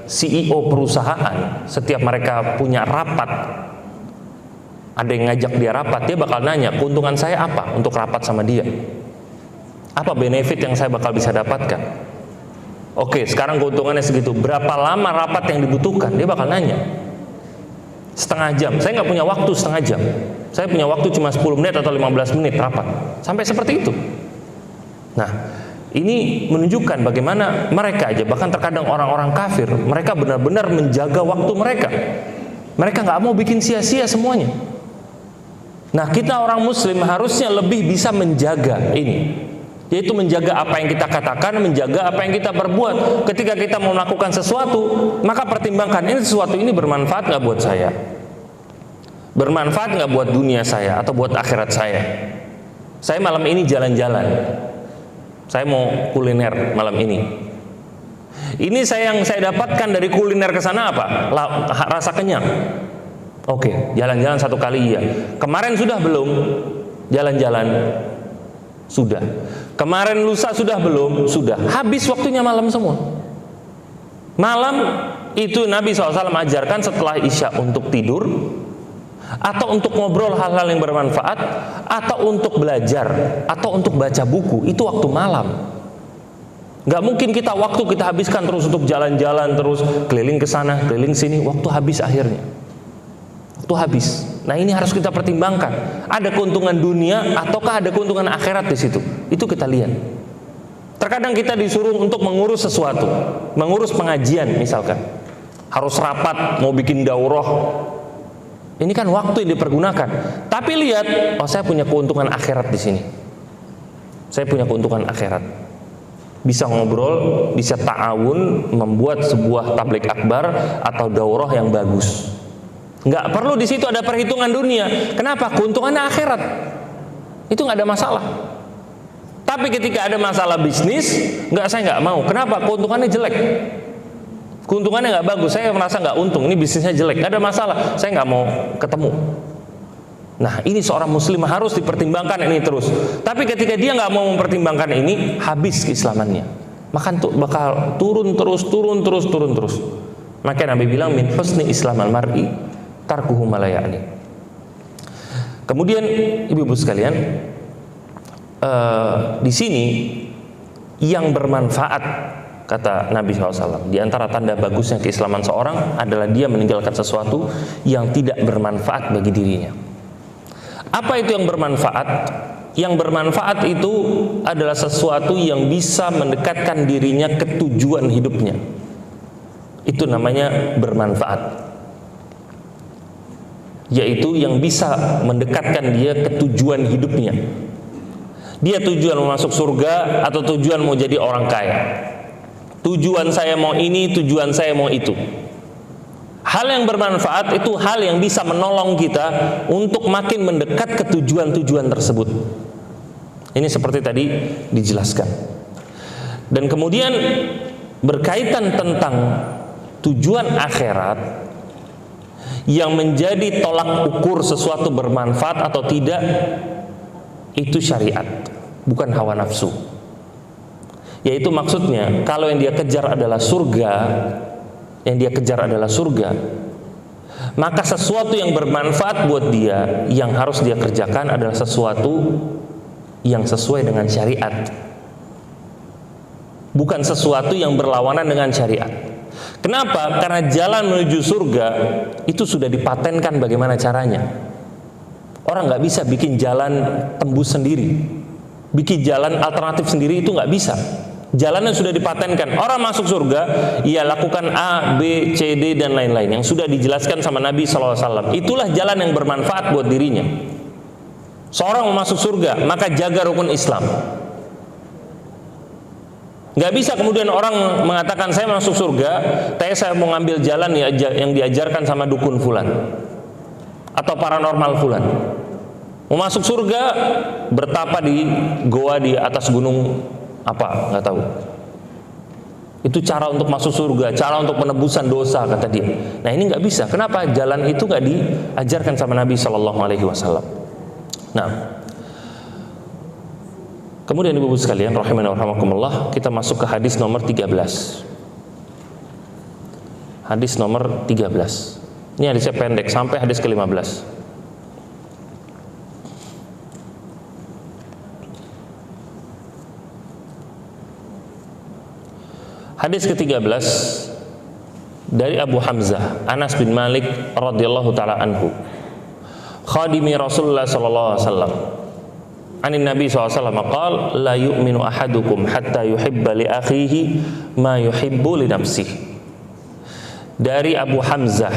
CEO perusahaan, setiap mereka punya rapat, ada yang ngajak dia rapat, dia bakal nanya, keuntungan saya apa untuk rapat sama dia? Apa benefit yang saya bakal bisa dapatkan? Oke, sekarang keuntungannya segitu. Berapa lama rapat yang dibutuhkan? Dia bakal nanya. Setengah jam. Saya nggak punya waktu setengah jam. Saya punya waktu cuma 10 menit atau 15 menit rapat. Sampai seperti itu. Nah, ini menunjukkan bagaimana mereka aja, bahkan terkadang orang-orang kafir, mereka benar-benar menjaga waktu mereka. Mereka nggak mau bikin sia-sia semuanya. Nah, kita orang muslim harusnya lebih bisa menjaga ini, yaitu menjaga apa yang kita katakan, menjaga apa yang kita perbuat. Ketika kita mau melakukan sesuatu, maka pertimbangkan, ini sesuatu ini bermanfaat nggak buat saya, bermanfaat nggak buat dunia saya atau buat akhirat saya. Saya malam ini jalan-jalan, saya mau kuliner malam ini. Ini yang saya dapatkan dari kuliner ke sana apa? Rasa kenyang. Oke, jalan-jalan satu kali iya. Kemarin sudah belum? Jalan-jalan sudah. Kemarin lusa sudah belum? Sudah. Habis waktunya malam semua. Malam itu Nabi SAW ajarkan setelah Isya untuk tidur, atau untuk ngobrol hal-hal yang bermanfaat, atau untuk belajar, atau untuk baca buku. Itu waktu malam. Gak mungkin waktu kita habiskan terus untuk jalan-jalan, terus keliling ke sana, keliling sini. Waktu habis akhirnya. Waktu habis. Nah, ini harus kita pertimbangkan. Ada keuntungan dunia ataukah ada keuntungan akhirat di situ? Itu kita lihat. Terkadang kita disuruh untuk mengurus sesuatu, mengurus pengajian misalkan. Harus rapat, mau bikin daurah. Ini kan waktu yang dipergunakan. Tapi lihat, oh saya punya keuntungan akhirat di sini. Saya punya keuntungan akhirat. Bisa ngobrol, bisa ta'awun, membuat sebuah tabligh akbar atau daurah yang bagus. Nggak perlu di situ ada perhitungan dunia. Kenapa? Keuntungannya akhirat. Itu nggak ada masalah. Tapi ketika ada masalah bisnis, saya nggak mau. Kenapa? Keuntungannya jelek. Keuntungannya nggak bagus. Saya merasa nggak untung. Ini bisnisnya jelek. Nggak ada masalah. Saya nggak mau ketemu. Nah, ini seorang muslim harus dipertimbangkan ini terus. Tapi ketika dia nggak mau mempertimbangkan ini, habis keislamannya. Maka bakal turun terus. Maka Nabi bilang min husni islamal mar'i tarkuhu ma la ya'ni. Kemudian ibu-ibu sekalian, di sini yang bermanfaat, kata Nabi SAW, di antara tanda bagusnya keislaman seorang adalah dia meninggalkan sesuatu yang tidak bermanfaat bagi dirinya. Apa itu yang bermanfaat? Yang bermanfaat itu adalah sesuatu yang bisa mendekatkan dirinya ke tujuan hidupnya. Itu namanya bermanfaat. Yaitu yang bisa mendekatkan dia ke tujuan hidupnya. Dia tujuan mau masuk surga atau tujuan mau jadi orang kaya. Tujuan saya mau ini, tujuan saya mau itu. Hal yang bermanfaat itu hal yang bisa menolong kita untuk makin mendekat ke tujuan-tujuan tersebut. Ini seperti tadi dijelaskan. Dan kemudian berkaitan tentang tujuan akhirat, yang menjadi tolak ukur sesuatu bermanfaat atau tidak, itu syariat, bukan hawa nafsu. Yaitu maksudnya, kalau yang dia kejar adalah surga, maka sesuatu yang bermanfaat buat dia, yang harus dia kerjakan adalah sesuatu yang sesuai dengan syariat, bukan sesuatu yang berlawanan dengan syariat. Kenapa? Karena jalan menuju surga itu sudah dipatenkan bagaimana caranya. Orang nggak bisa bikin jalan tembus sendiri, bikin jalan alternatif sendiri, itu nggak bisa. Jalannya sudah dipatenkan. Orang masuk surga, ia lakukan A, B, C, D dan lain-lain yang sudah dijelaskan sama Nabi SAW. Itulah jalan yang bermanfaat buat dirinya. Seorang mau masuk surga, maka jaga rukun Islam. Gak bisa kemudian orang mengatakan saya masuk surga, tapi saya mau ngambil jalan yang diajarkan sama dukun fulan atau paranormal fulan. Mau masuk surga, bertapa di goa di atas gunung apa, nggak tahu. Itu cara untuk masuk surga, cara untuk penebusan dosa, kata dia. Nah, ini nggak bisa. Kenapa? Jalan itu nggak diajarkan sama Nabi SAW. Nah, kemudian ibu-ibu sekalian rahimani wa rahimakumullah, kita masuk ke hadis nomor 13. Hadis nomor 13. Ini hadisnya pendek sampai hadis ke-15. Hadis ke-13 dari Abu Hamzah Anas bin Malik radhiyallahu taala anhu, khadimi Rasulullah sallallahu alaihi wasallam, anin Nabi sallallahu alaihi wasallam qala la yu'minu ahadukum hatta yuhibba li akhihi ma yuhibbu li nafsihi. Dari Abu Hamzah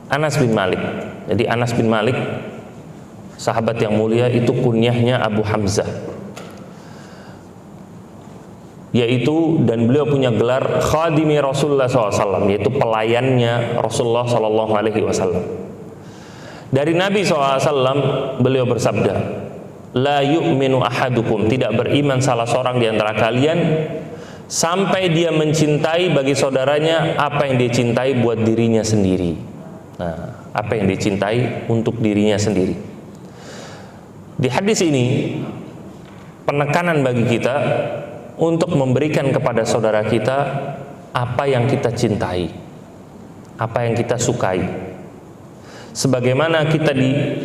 Anas bin Malik. Jadi Anas bin Malik, sahabat yang mulia, itu kunyahnya Abu Hamzah, yaitu, dan beliau punya gelar khadimi Rasulullah SAW, yaitu pelayannya Rasulullah SAW. Dari Nabi SAW beliau bersabda, la yu'minu ahadukum, tidak beriman salah seorang di antara kalian sampai dia mencintai bagi saudaranya apa yang dia cintai buat dirinya sendiri. Nah, apa yang dicintai untuk dirinya sendiri. Di hadis ini penekanan bagi kita untuk memberikan kepada saudara kita apa yang kita cintai, apa yang kita sukai. Sebagaimana kita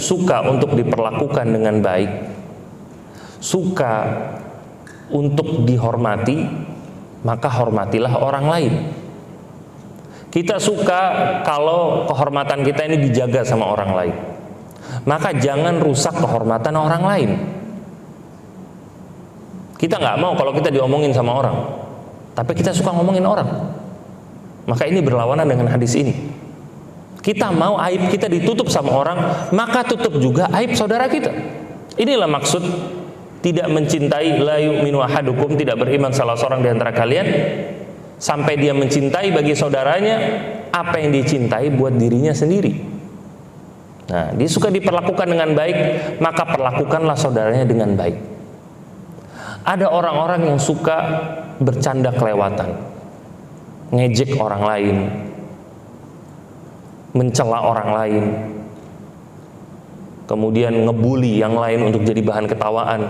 suka untuk diperlakukan dengan baik, suka untuk dihormati, maka hormatilah orang lain. Kita suka kalau kehormatan kita ini dijaga sama orang lain, maka jangan rusak kehormatan orang lain. Kita nggak mau kalau kita diomongin sama orang, tapi kita suka ngomongin orang, maka ini berlawanan dengan hadis ini. Kita mau aib kita ditutup sama orang, maka tutup juga aib saudara kita. Inilah maksud tidak mencintai, la yu'minu ahadukum, tidak beriman salah seorang di antara kalian sampai dia mencintai bagi saudaranya apa yang dicintai buat dirinya sendiri. Nah, dia suka diperlakukan dengan baik, maka perlakukanlah saudaranya dengan baik. Ada orang-orang yang suka bercanda kelewatan, ngejek orang lain, mencela orang lain, kemudian ngebully yang lain untuk jadi bahan ketawaan.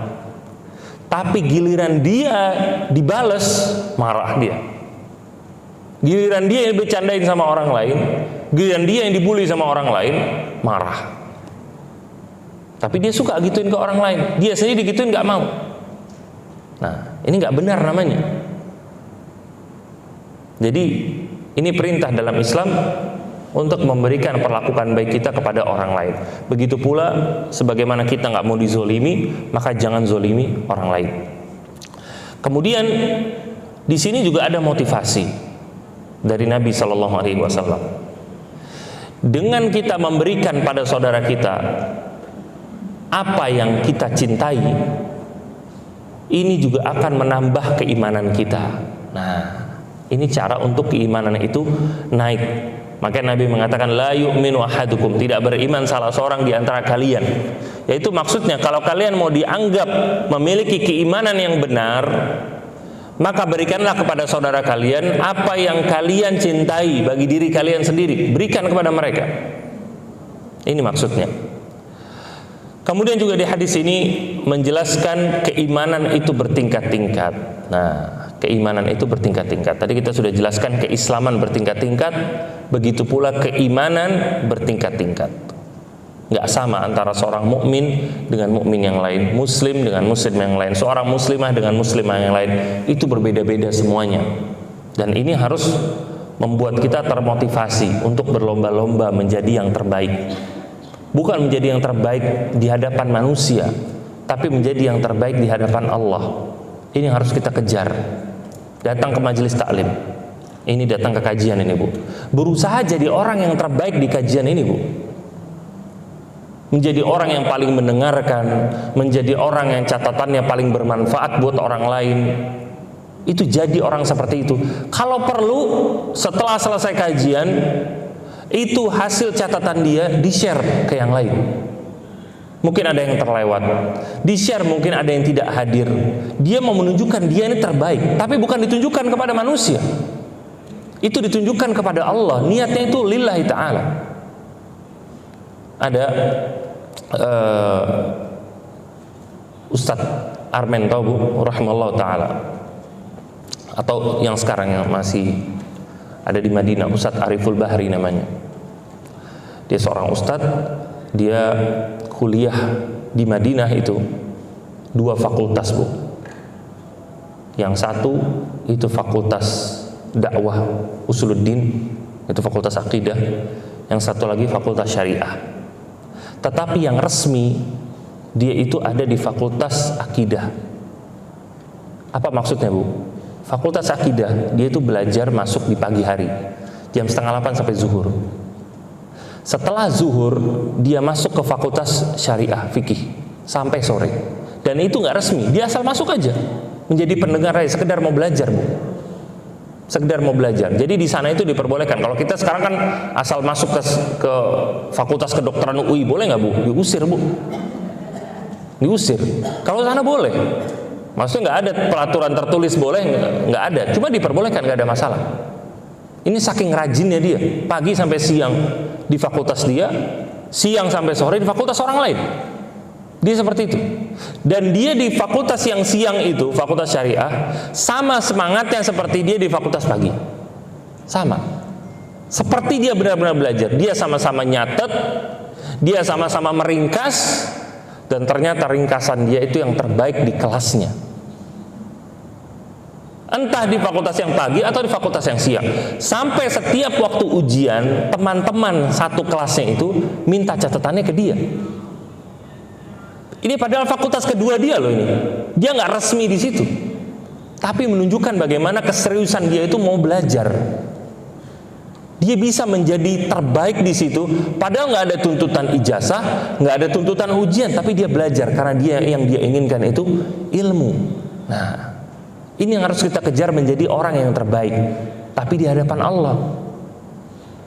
Tapi giliran dia dibales, marah dia. Giliran dia yang bercandain sama orang lain, giliran dia yang dibully sama orang lain, marah. Tapi dia suka gituin ke orang lain, dia sendiri digituin gak mau. Nah, ini gak benar namanya. Jadi ini perintah dalam Islam untuk memberikan perlakuan baik kita kepada orang lain. Begitu pula sebagaimana kita gak mau dizolimi, maka jangan zolimi orang lain. Kemudian di sini juga ada motivasi dari Nabi Shallallahu Alaihi Wasallam. Dengan kita memberikan pada saudara kita apa yang kita cintai, ini juga akan menambah keimanan kita. Nah, ini cara untuk keimanan itu naik. Maka Nabi mengatakan la yu'minu ahadukum, tidak beriman salah seorang di antara kalian. Yaitu maksudnya kalau kalian mau dianggap memiliki keimanan yang benar, maka berikanlah kepada saudara kalian apa yang kalian cintai bagi diri kalian sendiri, berikan kepada mereka. Ini maksudnya. Kemudian juga di hadis ini menjelaskan keimanan itu bertingkat-tingkat. Nah, keimanan itu bertingkat-tingkat. Tadi kita sudah jelaskan keislaman bertingkat-tingkat, begitu pula keimanan bertingkat-tingkat. Nggak sama antara seorang mukmin dengan mukmin yang lain, muslim dengan muslim yang lain, seorang muslimah dengan muslimah yang lain. Itu berbeda-beda semuanya. Dan ini harus membuat kita termotivasi untuk berlomba-lomba menjadi yang terbaik. Bukan menjadi yang terbaik di hadapan manusia, tapi menjadi yang terbaik di hadapan Allah. Ini yang harus kita kejar. Datang ke majelis taklim, ini datang ke kajian ini, Bu. Berusaha jadi orang yang terbaik di kajian ini, Bu. Menjadi orang yang paling mendengarkan, menjadi orang yang catatannya paling bermanfaat buat orang lain. Itu jadi orang seperti itu. Kalau perlu setelah selesai kajian, itu hasil catatan dia di-share ke yang lain. Mungkin ada yang terlewat, di-share mungkin ada yang tidak hadir. Dia mau menunjukkan dia ini terbaik, tapi bukan ditunjukkan kepada manusia. Itu ditunjukkan kepada Allah. Niatnya itu lillahi ta'ala. Ada Ustadz Armen Tobu rahimahullah ta'ala, atau yang sekarang yang masih ada di Madinah, Ustadz Ariful Bahri namanya. Dia seorang ustadz, dia kuliah di Madinah itu 2 fakultas, Bu. Yang satu itu fakultas dakwah usuluddin, itu fakultas akidah. Yang satu lagi fakultas syariah. Tetapi yang resmi dia itu ada di fakultas akidah. Apa maksudnya, Bu? Fakultas akidah dia itu belajar masuk di pagi hari, jam 7:30 sampai zuhur. Setelah zuhur dia masuk ke fakultas syariah fikih sampai sore. Dan itu nggak resmi, dia asal masuk aja menjadi pendengar aja, sekedar mau belajar, Bu. Sekedar mau belajar. Jadi di sana itu diperbolehkan. Kalau kita sekarang kan asal masuk ke fakultas kedokteran UI, boleh nggak, Bu? Diusir, Bu. Diusir. Kalau sana boleh. Maksudnya nggak ada peraturan tertulis boleh, nggak ada. Cuma diperbolehkan, nggak ada masalah. Ini saking rajinnya dia, pagi sampai siang di fakultas dia, siang sampai sore di fakultas orang lain. Dia seperti itu. Dan dia di fakultas yang siang itu, fakultas syariah, sama semangatnya seperti dia di fakultas pagi. Sama. Seperti dia benar-benar belajar. Dia sama-sama nyatet, dia sama-sama meringkas, dan ternyata ringkasan dia itu yang terbaik di kelasnya. Entah di fakultas yang pagi atau di fakultas yang siang. Sampai setiap waktu ujian, teman-teman satu kelasnya itu minta catatannya ke dia. Ini padahal fakultas kedua dia loh ini. Dia nggak resmi di situ. Tapi menunjukkan bagaimana keseriusan dia itu mau belajar. Dia bisa menjadi terbaik di situ. Padahal nggak ada tuntutan ijazah, nggak ada tuntutan ujian, tapi dia belajar karena yang dia inginkan itu ilmu. Nah, ini yang harus kita kejar, menjadi orang yang terbaik. Tapi di hadapan Allah.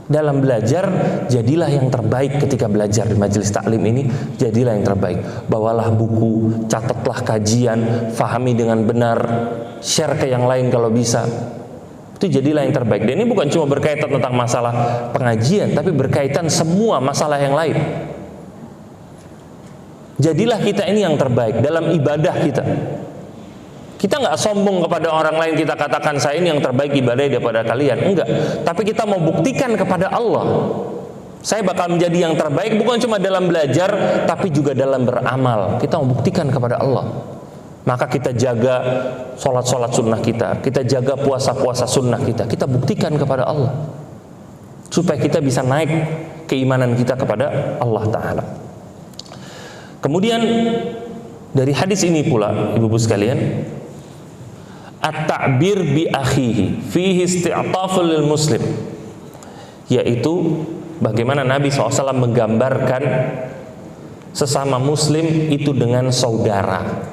Dalam belajar, jadilah yang terbaik ketika belajar di majelis taklim ini, jadilah yang terbaik. Bawalah buku, catatlah kajian, fahami dengan benar, share ke yang lain kalau bisa. Itu jadilah yang terbaik. Dan ini bukan cuma berkaitan tentang masalah pengajian, tapi berkaitan semua masalah yang lain. Jadilah kita ini yang terbaik dalam ibadah kita. Kita nggak sombong kepada orang lain, kita katakan saya ini yang terbaik ibadah daripada kalian. Enggak. Tapi kita mau buktikan kepada Allah, saya bakal menjadi yang terbaik bukan cuma dalam belajar, tapi juga dalam beramal. Kita mau buktikan kepada Allah. Maka kita jaga sholat-sholat sunnah kita jaga puasa-puasa sunnah kita buktikan kepada Allah. Supaya kita bisa naik keimanan kita kepada Allah Ta'ala. Kemudian dari hadis ini pula, ibu-ibu sekalian, at-ta'bir bi akhihi fihi isti'taful lil muslim, yaitu bagaimana Nabi SAW menggambarkan sesama muslim itu dengan saudara.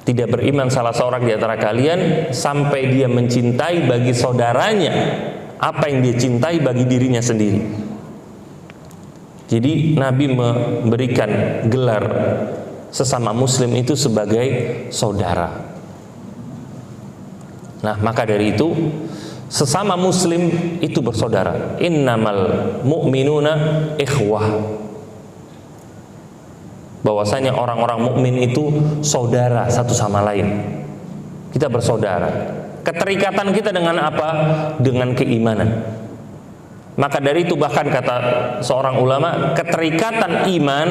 Tidak beriman salah seorang di antara kalian sampai dia mencintai bagi saudaranya apa yang dia cintai bagi dirinya sendiri. Jadi Nabi memberikan gelar sesama muslim itu sebagai saudara. Nah, maka dari itu sesama muslim itu bersaudara. Innamal mu'minuna ikhwah. Bahwasanya orang-orang mukmin itu saudara satu sama lain. Kita bersaudara. Keterikatan kita dengan apa? Dengan keimanan. Maka dari itu bahkan kata seorang ulama, keterikatan iman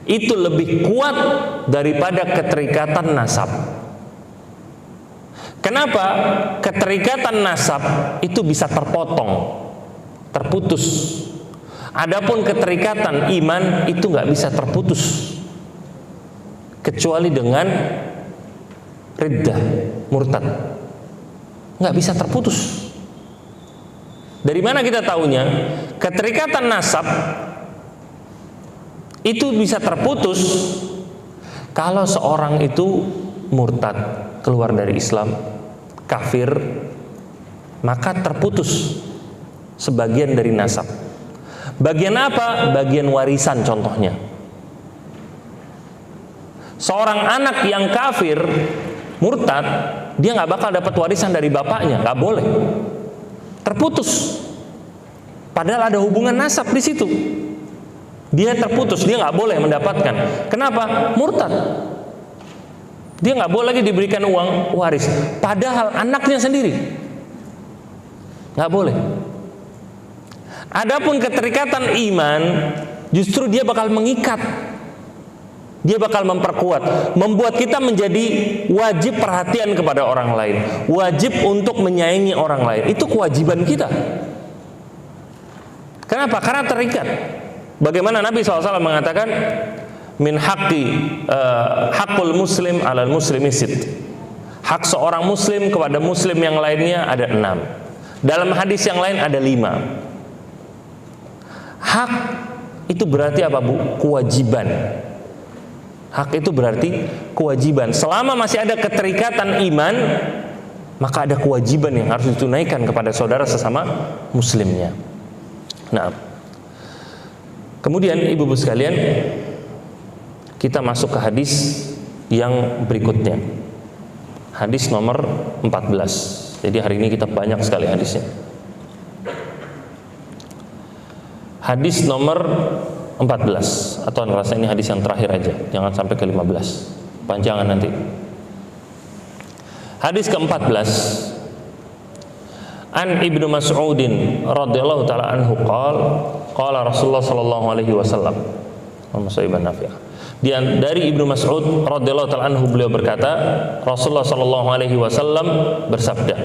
itu lebih kuat daripada keterikatan nasab. Kenapa? Keterikatan nasab itu bisa terpotong, terputus. Adapun keterikatan iman itu nggak bisa terputus kecuali dengan riddah, murtad. Nggak bisa terputus. Dari mana kita tahunya? Keterikatan nasab itu bisa terputus kalau seorang itu murtad, keluar dari Islam, kafir, maka terputus sebagian dari nasab. Bagian apa? Bagian warisan contohnya. Seorang anak yang kafir, murtad, dia nggak bakal dapat warisan dari bapaknya, nggak boleh. Terputus. Padahal ada hubungan nasab di situ. Dia terputus, dia nggak boleh mendapatkan. Kenapa? Murtad. Dia nggak boleh lagi diberikan uang waris. Padahal anaknya sendiri. Nggak boleh. Adapun keterikatan iman, justru dia bakal mengikat. Dia bakal memperkuat, membuat kita menjadi wajib perhatian kepada orang lain, wajib untuk menyayangi orang lain. Itu kewajiban kita. Kenapa? Karena terikat. Bagaimana Nabi SAW mengatakan, min haqqul muslim alal muslimi sit. Hak seorang muslim kepada muslim yang lainnya ada 6. Dalam hadis yang lain ada 5. Hak itu berarti apa, Bu? Kewajiban. Hak itu berarti kewajiban. Selama masih ada keterikatan iman, maka ada kewajiban yang harus ditunaikan kepada saudara sesama muslimnya. Nah, kemudian ibu-ibu sekalian, kita masuk ke hadis yang berikutnya. Hadis nomor 14. Jadi hari ini kita banyak sekali hadisnya. Hadis nomor 14, atau rasa ini hadis yang terakhir aja, jangan sampai ke 15, panjangan nanti. Hadis ke-14, an Ibnu Mas'udin radhiyallahu taala anhu qala Rasulullah sallallahu alaihi wasallam, dari Ibnu Mas'ud radhiyallahu taala anhu, beliau berkata, Rasulullah sallallahu alaihi wasallam bersabda,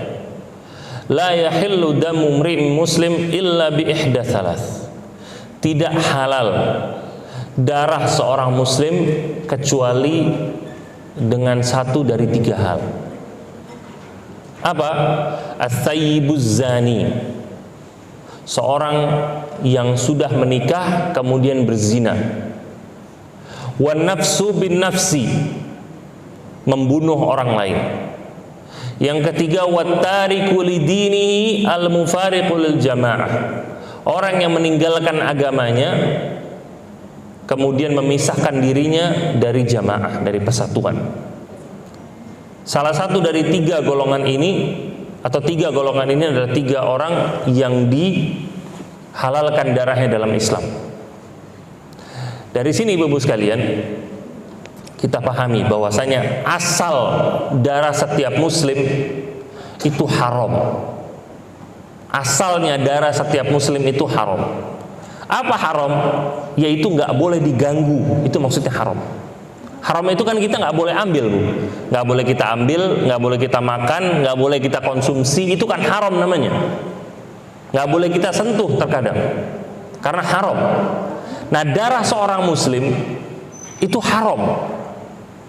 la yahillu damu mri'in muslim illa bi ihda thalath. Tidak halal darah seorang muslim kecuali dengan satu dari 3 hal. Apa? As-sayyibuz zani, seorang yang sudah menikah kemudian berzina. Wan nafsu bin nafsi, membunuh orang lain. Yang ketiga, wattariku lidinihi al-mufariqu lil jamaah, orang yang meninggalkan agamanya kemudian memisahkan dirinya dari jamaah, dari persatuan. Salah satu dari 3 golongan ini, atau 3 golongan ini adalah 3 orang yang dihalalkan darahnya dalam Islam. Dari sini ibu-ibu sekalian, kita pahami bahwasanya asal darah setiap muslim itu haram. Asalnya darah setiap muslim itu haram. Apa haram? Yaitu nggak boleh diganggu. Itu maksudnya haram. Haram itu kan kita nggak boleh ambil, Bu. Nggak boleh kita ambil, nggak boleh kita makan, nggak boleh kita konsumsi. Itu kan haram namanya. Nggak boleh kita sentuh terkadang, karena haram. Nah, darah seorang muslim itu haram.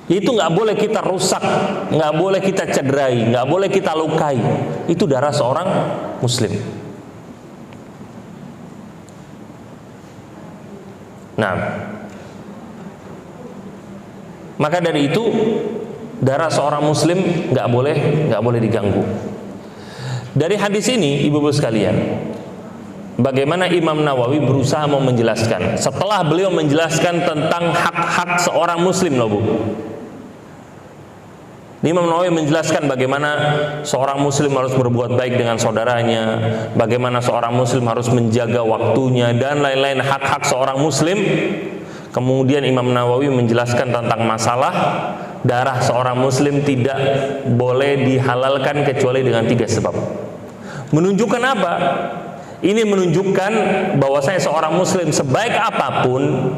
Itu nggak boleh kita rusak, nggak boleh kita cederai, nggak boleh kita lukai. Itu darah seorang muslim. Nah, maka dari itu darah seorang muslim nggak boleh diganggu. Dari hadis ini, ibu-ibu sekalian, bagaimana Imam Nawawi berusaha mau menjelaskan. Setelah beliau menjelaskan tentang hak-hak seorang muslim, loh, Bu. Imam Nawawi menjelaskan bagaimana seorang muslim harus berbuat baik dengan saudaranya, bagaimana seorang muslim harus menjaga waktunya, dan lain-lain hak-hak seorang muslim. Kemudian Imam Nawawi menjelaskan tentang masalah darah seorang muslim tidak boleh dihalalkan kecuali dengan 3 sebab. Menunjukkan apa? Ini menunjukkan bahwasanya seorang muslim sebaik apapun,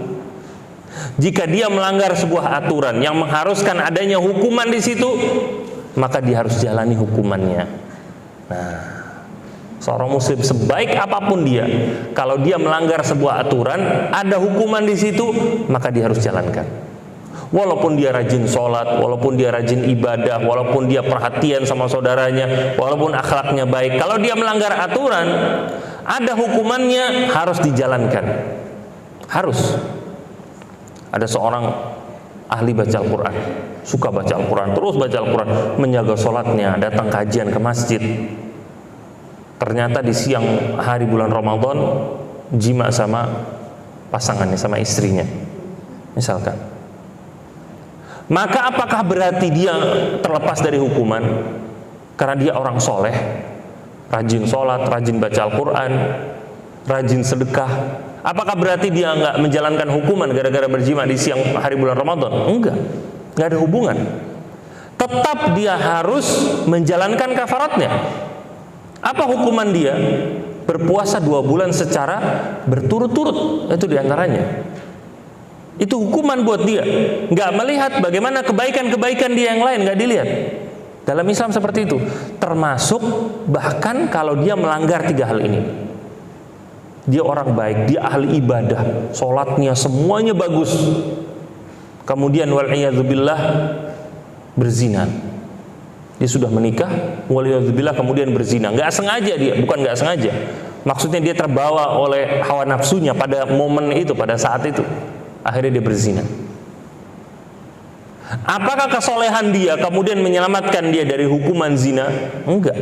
jika dia melanggar sebuah aturan yang mengharuskan adanya hukuman di situ, maka dia harus jalani hukumannya. Nah, seorang muslim sebaik apapun dia, kalau dia melanggar sebuah aturan, ada hukuman di situ, maka dia harus jalankan. Walaupun dia rajin sholat, walaupun dia rajin ibadah, walaupun dia perhatian sama saudaranya, walaupun akhlaknya baik, kalau dia melanggar aturan, ada hukumannya, harus dijalankan. Harus. Ada seorang ahli baca Al-Quran, suka baca Al-Quran, terus baca Al-Quran, menjaga sholatnya, datang kajian ke masjid. Ternyata di siang hari bulan Ramadan jima sama pasangannya, sama istrinya, misalkan. Maka apakah berarti dia terlepas dari hukuman? Karena dia orang soleh, rajin sholat, rajin baca Al-Quran, rajin sedekah. Apakah berarti dia nggak menjalankan hukuman gara-gara berjima di siang hari bulan Ramadan? Enggak, nggak ada hubungan. Tetap dia harus menjalankan kafaratnya. Apa hukuman dia? Berpuasa 2 bulan secara berturut-turut, itu diantaranya. Itu hukuman buat dia. Nggak melihat bagaimana kebaikan-kebaikan dia yang lain, nggak dilihat. Dalam Islam seperti itu. Termasuk bahkan kalau dia melanggar 3 hal ini. Dia orang baik, dia ahli ibadah, sholatnya semuanya bagus. Kemudian wal'iyadzubillah berzina. Dia sudah menikah, wal'iyadzubillah kemudian berzina. Nggak sengaja dia, bukan nggak sengaja. Maksudnya dia terbawa oleh hawa nafsunya pada momen itu, pada saat itu. Akhirnya dia berzina. Apakah kesolehan dia kemudian menyelamatkan dia dari hukuman zina? Enggak.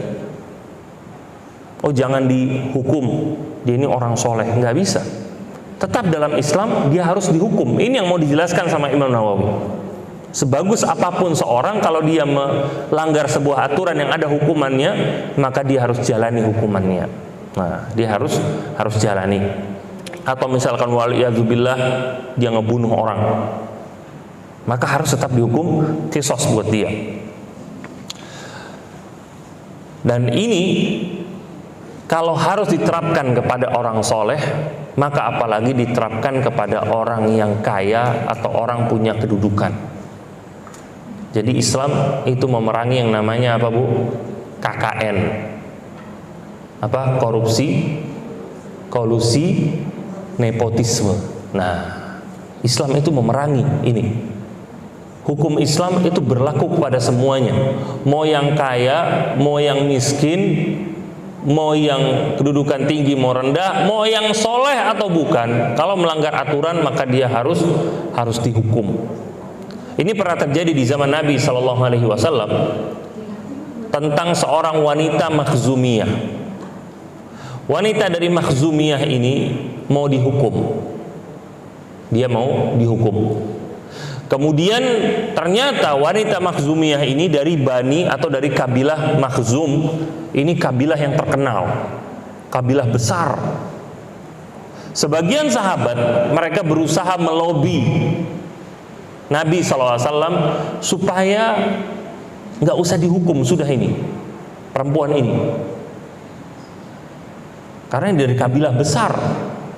Oh, jangan dihukum, dia ini orang soleh. Enggak bisa. Tetap dalam Islam dia harus dihukum. Ini yang mau dijelaskan sama Imam Nawawi. Sebagus apapun seorang, kalau dia melanggar sebuah aturan yang ada hukumannya, maka dia harus jalani hukumannya. Nah, dia harus jalani. Atau misalkan waliyadzubillah dia ngebunuh orang, maka harus tetap dihukum qisas buat dia. Dan ini kalau harus diterapkan kepada orang soleh, maka apalagi diterapkan kepada orang yang kaya atau orang punya kedudukan. Jadi Islam itu memerangi yang namanya apa, Bu? KKN. Apa? Korupsi, kolusi, nepotisme. Nah, Islam itu memerangi ini. Hukum Islam itu berlaku kepada semuanya. Mau yang kaya, mau yang miskin, mau yang kedudukan tinggi, mau rendah, mau yang soleh atau bukan. Kalau melanggar aturan maka dia harus dihukum. Ini pernah terjadi di zaman Nabi SAW tentang seorang wanita Makhzumiyah. Wanita dari Makhzumiyah ini mau dihukum. Dia mau dihukum. Kemudian ternyata wanita Makhzumiyah ini dari Bani atau dari kabilah Makhzum. Ini kabilah yang terkenal, kabilah besar. Sebagian sahabat mereka berusaha melobi Nabi SAW supaya nggak usah dihukum sudah ini perempuan ini. Karena dari kabilah besar,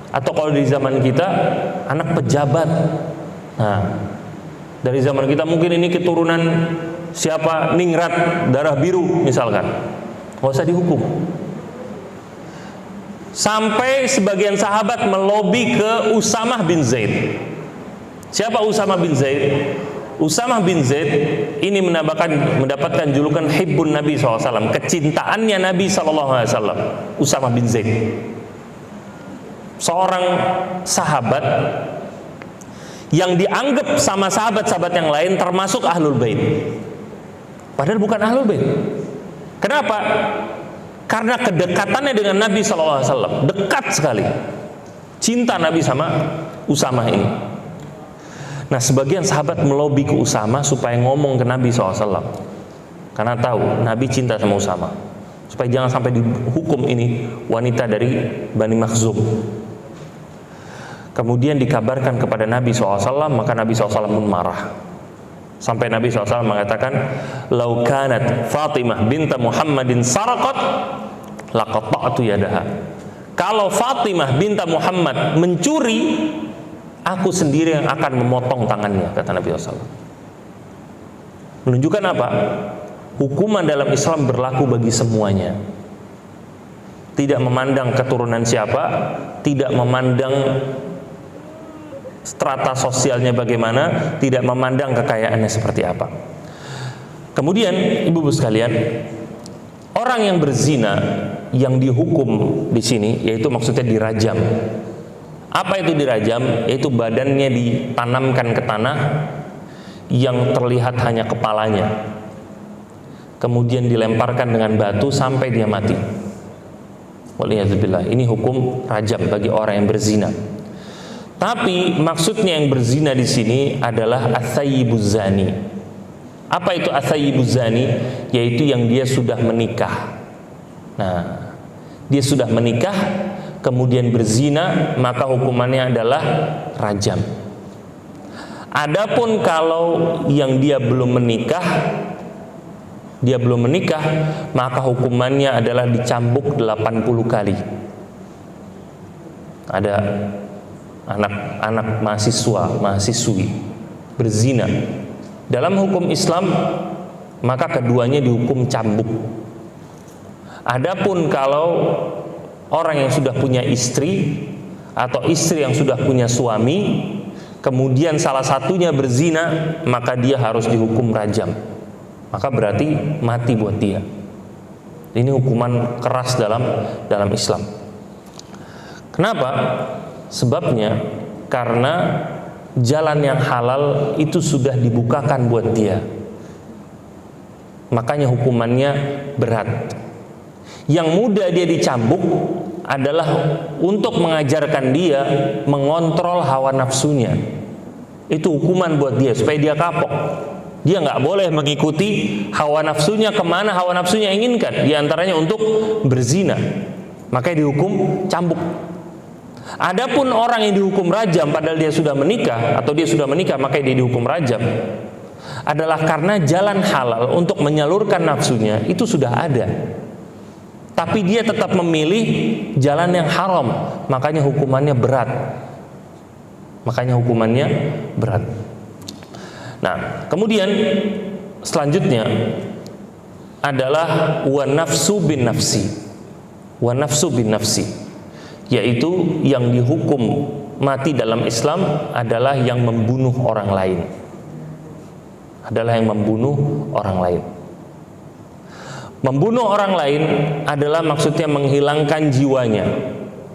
atau kalau di zaman kita anak pejabat. Nah, dari zaman kita mungkin ini keturunan siapa, Ningrat darah biru misalkan, nggak usah dihukum. Sampai sebagian sahabat melobi ke Usamah bin Zaid. Siapa Usamah bin Zaid? Usamah bin Zaid ini mendapatkan julukan Hibbun Nabi SAW, kecintaannya Nabi SAW. Usamah bin Zaid, seorang sahabat yang dianggap sama sahabat-sahabat yang lain termasuk Ahlul Bait, padahal bukan Ahlul Bait. Kenapa? Karena kedekatannya dengan Nabi SAW, dekat sekali, cinta Nabi sama Usamah ini. Nah, sebagian sahabat melobi ke Usamah supaya ngomong ke Nabi SAW, karena tahu Nabi cinta sama Usamah, supaya jangan sampai dihukum ini wanita dari Bani Makhzum. Kemudian dikabarkan kepada Nabi SAW, maka Nabi SAW pun marah. Sampai Nabi SAW mengatakan, "Lau kanat Fatimah binta Muhammadin saraqat laqata'tu yadaha." Kalau Fatimah binta Muhammad mencuri, aku sendiri yang akan memotong tangannya, kata Nabi SAW. Menunjukkan apa? Hukuman dalam Islam berlaku bagi semuanya. Tidak memandang keturunan siapa, tidak memandang strata sosialnya bagaimana, tidak memandang kekayaannya seperti apa. Kemudian, ibu-ibu sekalian, orang yang berzina yang dihukum di sini, yaitu maksudnya dirajam. Apa itu dirajam? Yaitu badannya ditanamkan ke tanah yang terlihat hanya kepalanya, kemudian dilemparkan dengan batu sampai dia mati. Waliyadzubillah. Ini hukum rajam bagi orang yang berzina. Tapi maksudnya yang berzina di sini adalah atsayyibuz zani. Apa itu atsayyibuz zani? Yaitu yang dia sudah menikah. Nah, dia sudah menikah kemudian berzina, maka hukumannya adalah rajam. Adapun kalau yang dia belum menikah, maka hukumannya adalah dicambuk 80 kali. Ada anak-anak mahasiswa, mahasiswi berzina, dalam hukum Islam maka keduanya dihukum cambuk. Adapun kalau orang yang sudah punya istri atau istri yang sudah punya suami, kemudian salah satunya berzina, maka dia harus dihukum rajam. Maka berarti mati buat dia. Ini hukuman keras dalam Islam. Kenapa? Sebabnya karena jalan yang halal itu sudah dibukakan buat dia. Makanya hukumannya berat. Yang mudah dia dicambuk adalah untuk mengajarkan dia mengontrol hawa nafsunya. Itu hukuman buat dia supaya dia kapok. Dia nggak boleh mengikuti hawa nafsunya kemana hawa nafsunya inginkan. Di antaranya untuk berzina. Makanya dihukum cambuk. Adapun orang yang dihukum rajam padahal dia sudah menikah atau dia sudah menikah maka dia dihukum rajam adalah karena jalan halal untuk menyalurkan nafsunya itu sudah ada. Tapi dia tetap memilih jalan yang haram, makanya hukumannya berat. Nah, kemudian selanjutnya adalah wa nafsu bin nafsi. Yaitu yang dihukum mati dalam Islam adalah yang membunuh orang lain. Membunuh orang lain adalah maksudnya menghilangkan jiwanya,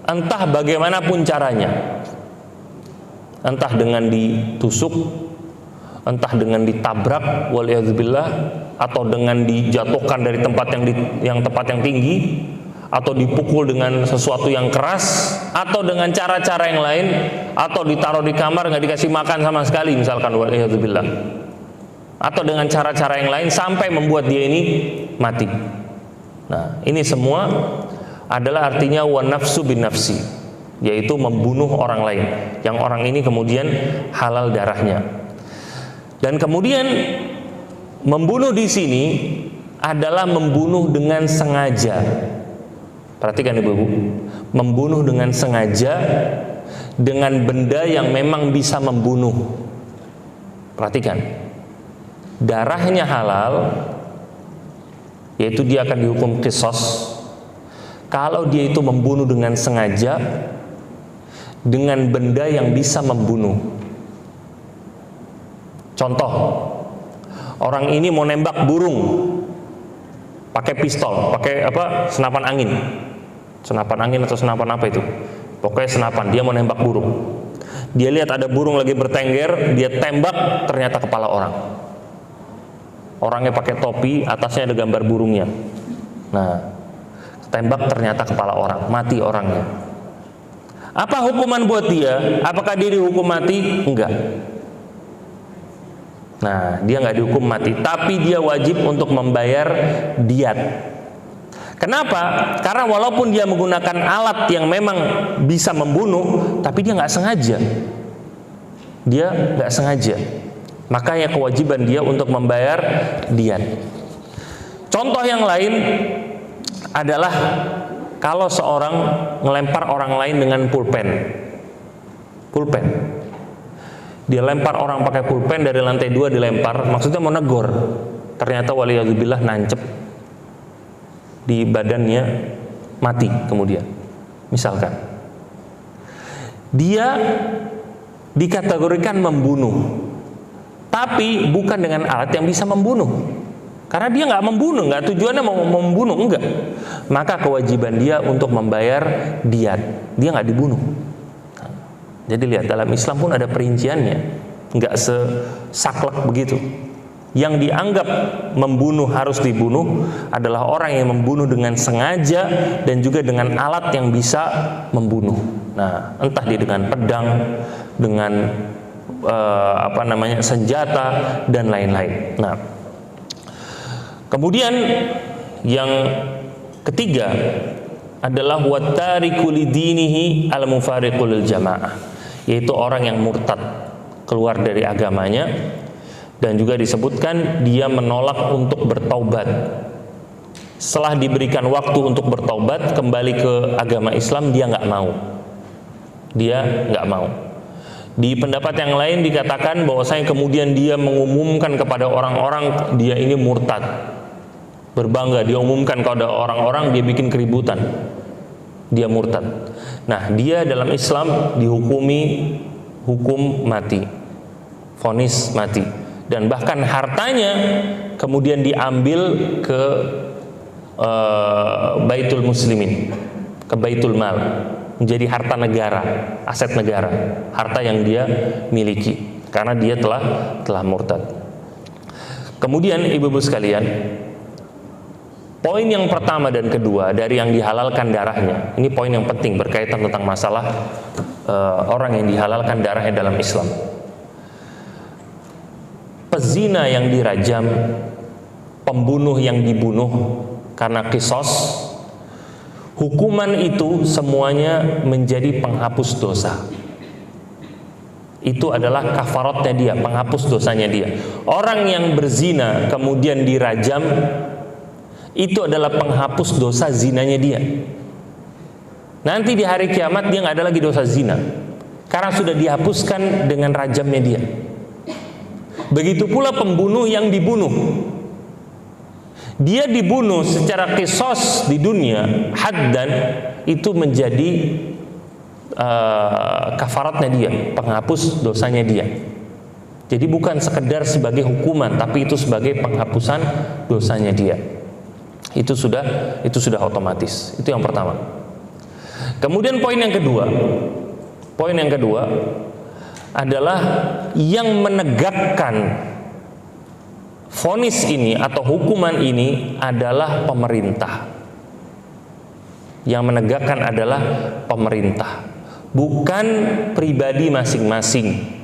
entah bagaimanapun caranya, entah dengan ditusuk, entah dengan ditabrak, waliyadzubillah, atau dengan dijatuhkan dari tempat yang tinggi, atau dipukul dengan sesuatu yang keras, atau dengan cara-cara yang lain, atau ditaruh di kamar nggak dikasih makan sama sekali misalkan, waliyadzubillah, atau dengan cara-cara yang lain sampai membuat dia ini mati. Nah, ini semua adalah artinya wa nafsu bin nafsi, yaitu membunuh orang lain, yang orang ini kemudian halal darahnya. Dan kemudian membunuh di sini adalah membunuh dengan sengaja. Perhatikan ibu-ibu, membunuh dengan sengaja dengan benda yang memang bisa membunuh. Perhatikan, darahnya halal, yaitu dia akan dihukum qisas kalau dia itu membunuh dengan sengaja dengan benda yang bisa membunuh. Contoh, orang ini mau nembak burung pakai pistol, pakai senapan angin atau senapan apa itu, pokoknya senapan, dia mau nembak burung. Dia lihat ada burung lagi bertengger, dia tembak, ternyata kepala orang. Orangnya pakai topi, atasnya ada gambar burungnya. Nah, tembak ternyata kepala orang, mati orangnya. Apa hukuman buat dia? Apakah dia dihukum mati? Enggak. Nah, dia nggak dihukum mati, tapi dia wajib untuk membayar diat. Kenapa? Karena walaupun dia menggunakan alat yang memang bisa membunuh, tapi dia nggak sengaja. Makanya kewajiban dia untuk membayar diat. Contoh yang lain adalah kalau seorang melempar orang lain dengan pulpen. Dia lempar orang pakai pulpen dari lantai 2 dilempar, maksudnya mau negor. Ternyata waliyadzubillah nancep di badannya, mati kemudian. Misalkan dia dikategorikan membunuh, tapi bukan dengan alat yang bisa membunuh. Karena dia nggak membunuh, nggak tujuannya mau membunuh, enggak. Maka kewajiban dia untuk membayar diat. Dia nggak dibunuh. Jadi lihat, dalam Islam pun ada perinciannya, nggak sesaklek begitu. Yang dianggap membunuh harus dibunuh adalah orang yang membunuh dengan sengaja dan juga dengan alat yang bisa membunuh. Nah, entah dia dengan pedang, dengan senjata dan lain-lain. Nah, kemudian yang ketiga adalah wattariku lidinihi al-mufariqu lil jamaah, yaitu orang yang murtad, keluar dari agamanya, dan juga disebutkan dia menolak untuk bertaubat. Setelah diberikan waktu untuk bertaubat kembali ke agama Islam, dia nggak mau. Di pendapat yang lain dikatakan bahwasanya kemudian dia mengumumkan kepada orang-orang dia ini murtad. Berbangga dia umumkan kepada orang-orang, dia bikin keributan. Dia murtad. Nah, dia dalam Islam dihukumi hukum mati. Vonis mati. Dan bahkan hartanya kemudian diambil ke Baitul Muslimin, ke Baitul Mal, menjadi harta negara, aset negara, harta yang dia miliki karena dia telah murtad. Kemudian ibu-ibu sekalian, poin yang pertama dan kedua dari yang dihalalkan darahnya, ini poin yang penting berkaitan tentang masalah orang yang dihalalkan darahnya dalam Islam. Pezina yang dirajam, pembunuh yang dibunuh karena qisas, hukuman itu semuanya menjadi penghapus dosa. Itu adalah kafaratnya dia, penghapus dosanya dia. Orang yang berzina kemudian dirajam, itu adalah penghapus dosa zinanya dia. Nanti di hari kiamat dia nggak ada lagi dosa zina, karena sudah dihapuskan dengan rajamnya dia. Begitu pula pembunuh yang dibunuh. Dia dibunuh secara qisas di dunia, haddan, itu menjadi kafaratnya dia, penghapus dosanya dia. Jadi bukan sekedar sebagai hukuman, tapi itu sebagai penghapusan dosanya dia. Itu sudah otomatis. Itu yang pertama. Kemudian poin yang kedua adalah yang menegakkan vonis ini atau hukuman ini adalah pemerintah. Yang menegakkan adalah pemerintah, bukan pribadi masing-masing.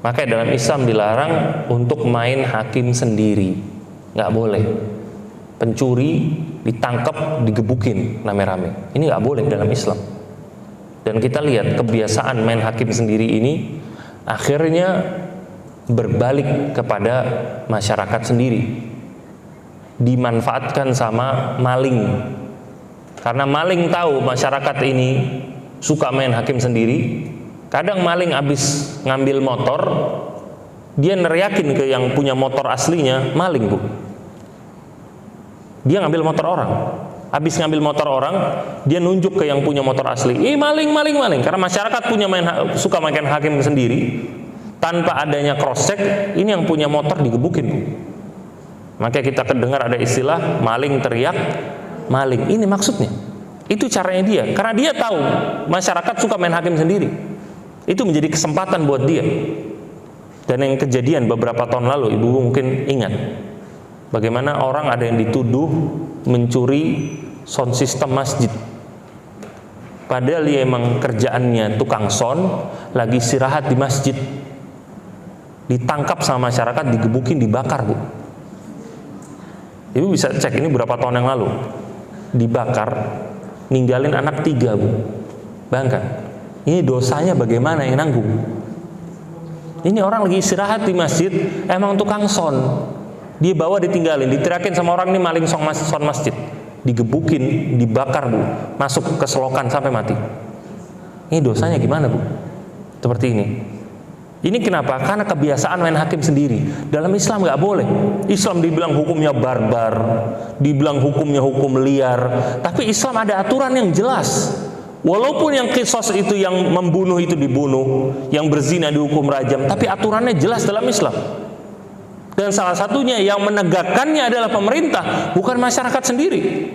Maka dalam Islam dilarang untuk main hakim sendiri, nggak boleh. Pencuri ditangkap, digebukin rame-rame, ini nggak boleh dalam Islam. Dan kita lihat kebiasaan main hakim sendiri ini akhirnya berbalik kepada masyarakat sendiri, dimanfaatkan sama maling. Karena maling tahu masyarakat ini suka main hakim sendiri. Kadang maling habis ngambil motor, dia neriakin ke yang punya motor aslinya, maling bu. Dia ngambil motor orang. Habis ngambil motor orang, dia nunjuk ke yang punya motor asli. Maling. Karena masyarakat suka main hakim sendiri. Tanpa adanya cross check, ini yang punya motor digebukin bu. Maka kita kedengar ada istilah maling teriak maling. Ini maksudnya. Itu caranya dia. Karena dia tahu masyarakat suka main hakim sendiri. Itu menjadi kesempatan buat dia. Dan yang kejadian beberapa tahun lalu, ibu mungkin ingat, bagaimana orang ada yang dituduh mencuri sound system masjid. Padahal dia emang kerjaannya tukang sound, lagi istirahat di masjid. Ditangkap sama masyarakat, digebukin, dibakar bu. Ibu bisa cek ini berapa tahun yang lalu. Dibakar, ninggalin anak 3 bu. Bayangkan, ini dosanya bagaimana yang nanggung? Ini orang lagi istirahat di masjid, emang tukang sound. Dia bawa, ditinggalin, diterakin sama orang ini maling sound masjid, digebukin, dibakar bu, masuk ke selokan sampai mati. Ini dosanya gimana bu? Seperti ini. Ini kenapa? Karena kebiasaan main hakim sendiri. Dalam Islam nggak boleh. Islam dibilang hukumnya barbar, dibilang hukumnya hukum liar. Tapi Islam ada aturan yang jelas. Walaupun yang qisas itu, yang membunuh itu dibunuh, yang berzina dihukum rajam, tapi aturannya jelas dalam Islam. Dan salah satunya yang menegakkannya adalah pemerintah, bukan masyarakat sendiri.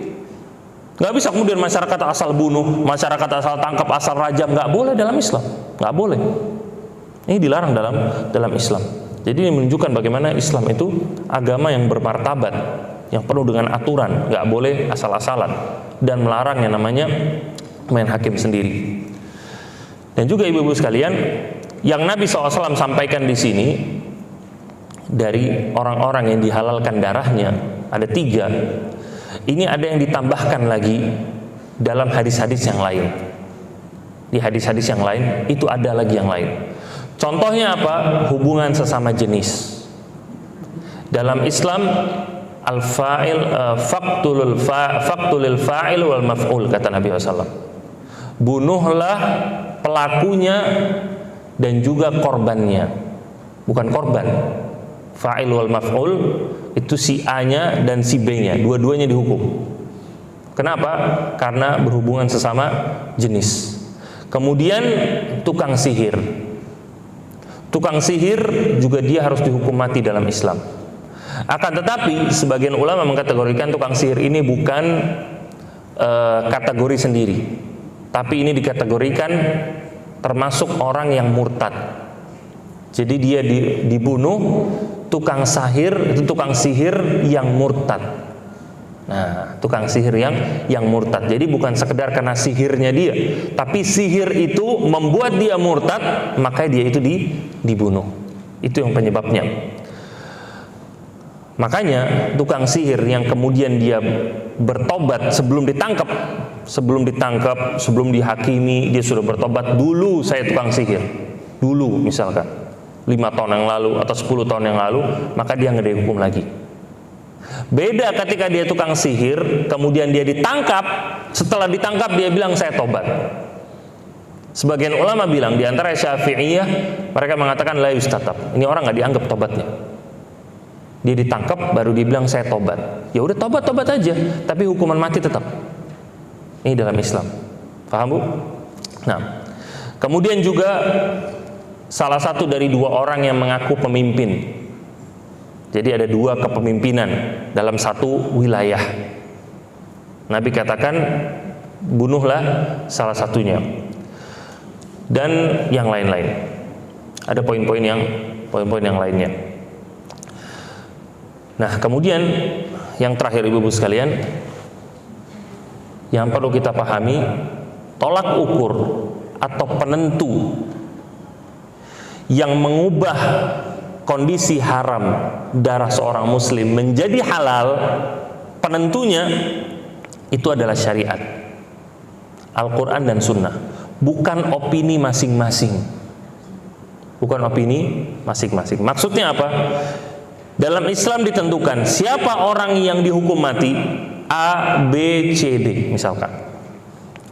Nggak bisa kemudian masyarakat asal bunuh, masyarakat asal tangkap, asal rajam. Nggak boleh dalam Islam. Nggak boleh. Ini dilarang dalam Islam. Jadi ini menunjukkan bagaimana Islam itu agama yang bermartabat, yang penuh dengan aturan, nggak boleh asal-asalan, dan melarang yang namanya main hakim sendiri. Dan juga ibu-ibu sekalian, yang Nabi SAW sampaikan di sini dari orang-orang yang dihalalkan darahnya ada 3. Ini ada yang ditambahkan lagi dalam hadis-hadis yang lain. Di hadis-hadis yang lain itu ada lagi yang lain. Contohnya apa? Hubungan sesama jenis. Dalam Islam al-fa'il faqtulil fa'il wal maf'ul, kata Nabi SAW. bunuhlah pelakunya dan juga korbannya. Bukan korban, fa'il wal maf'ul itu si A-nya dan si B-nya, dua-duanya dihukum. Kenapa? Karena berhubungan sesama jenis. Kemudian tukang sihir. Tukang sihir juga dia harus dihukum mati dalam Islam. Akan tetapi sebagian ulama mengkategorikan tukang sihir ini bukan kategori sendiri, tapi ini dikategorikan termasuk orang yang murtad. Jadi dia dibunuh. Tukang sihir itu tukang sihir yang murtad. Nah, tukang sihir yang murtad. Jadi bukan sekedar karena sihirnya dia, tapi sihir itu membuat dia murtad, maka dia itu dibunuh. Itu yang penyebabnya. Makanya tukang sihir yang kemudian dia bertobat sebelum ditangkap, sebelum dihakimi, dia sudah bertobat, dulu saya tukang sihir, dulu misalkan 5 tahun yang lalu atau 10 tahun yang lalu, maka dia nggak dihukum lagi. Beda ketika dia tukang sihir, kemudian dia ditangkap, setelah ditangkap dia bilang saya tobat. Sebagian ulama bilang, di antara Syafi'iyah, mereka mengatakan la yustatab, ini orang nggak dianggap tobatnya. Dia ditangkap baru dibilang saya tobat. Ya udah tobat aja, tapi hukuman mati tetap. Ini dalam Islam. Paham, Bu? Nah, kemudian juga salah satu dari 2 orang yang mengaku pemimpin. Jadi ada 2 kepemimpinan dalam satu wilayah. Nabi katakan bunuhlah salah satunya. Dan yang lain-lain. Ada poin-poin yang lainnya. Nah, kemudian yang terakhir ibu-ibu sekalian, yang perlu kita pahami, tolak ukur atau penentu yang mengubah kondisi haram darah seorang muslim menjadi halal, penentunya itu adalah syariat, Al-Quran dan Sunnah, bukan opini masing-masing. Maksudnya apa? Dalam Islam ditentukan siapa orang yang dihukum mati, A, B, C, D misalkan.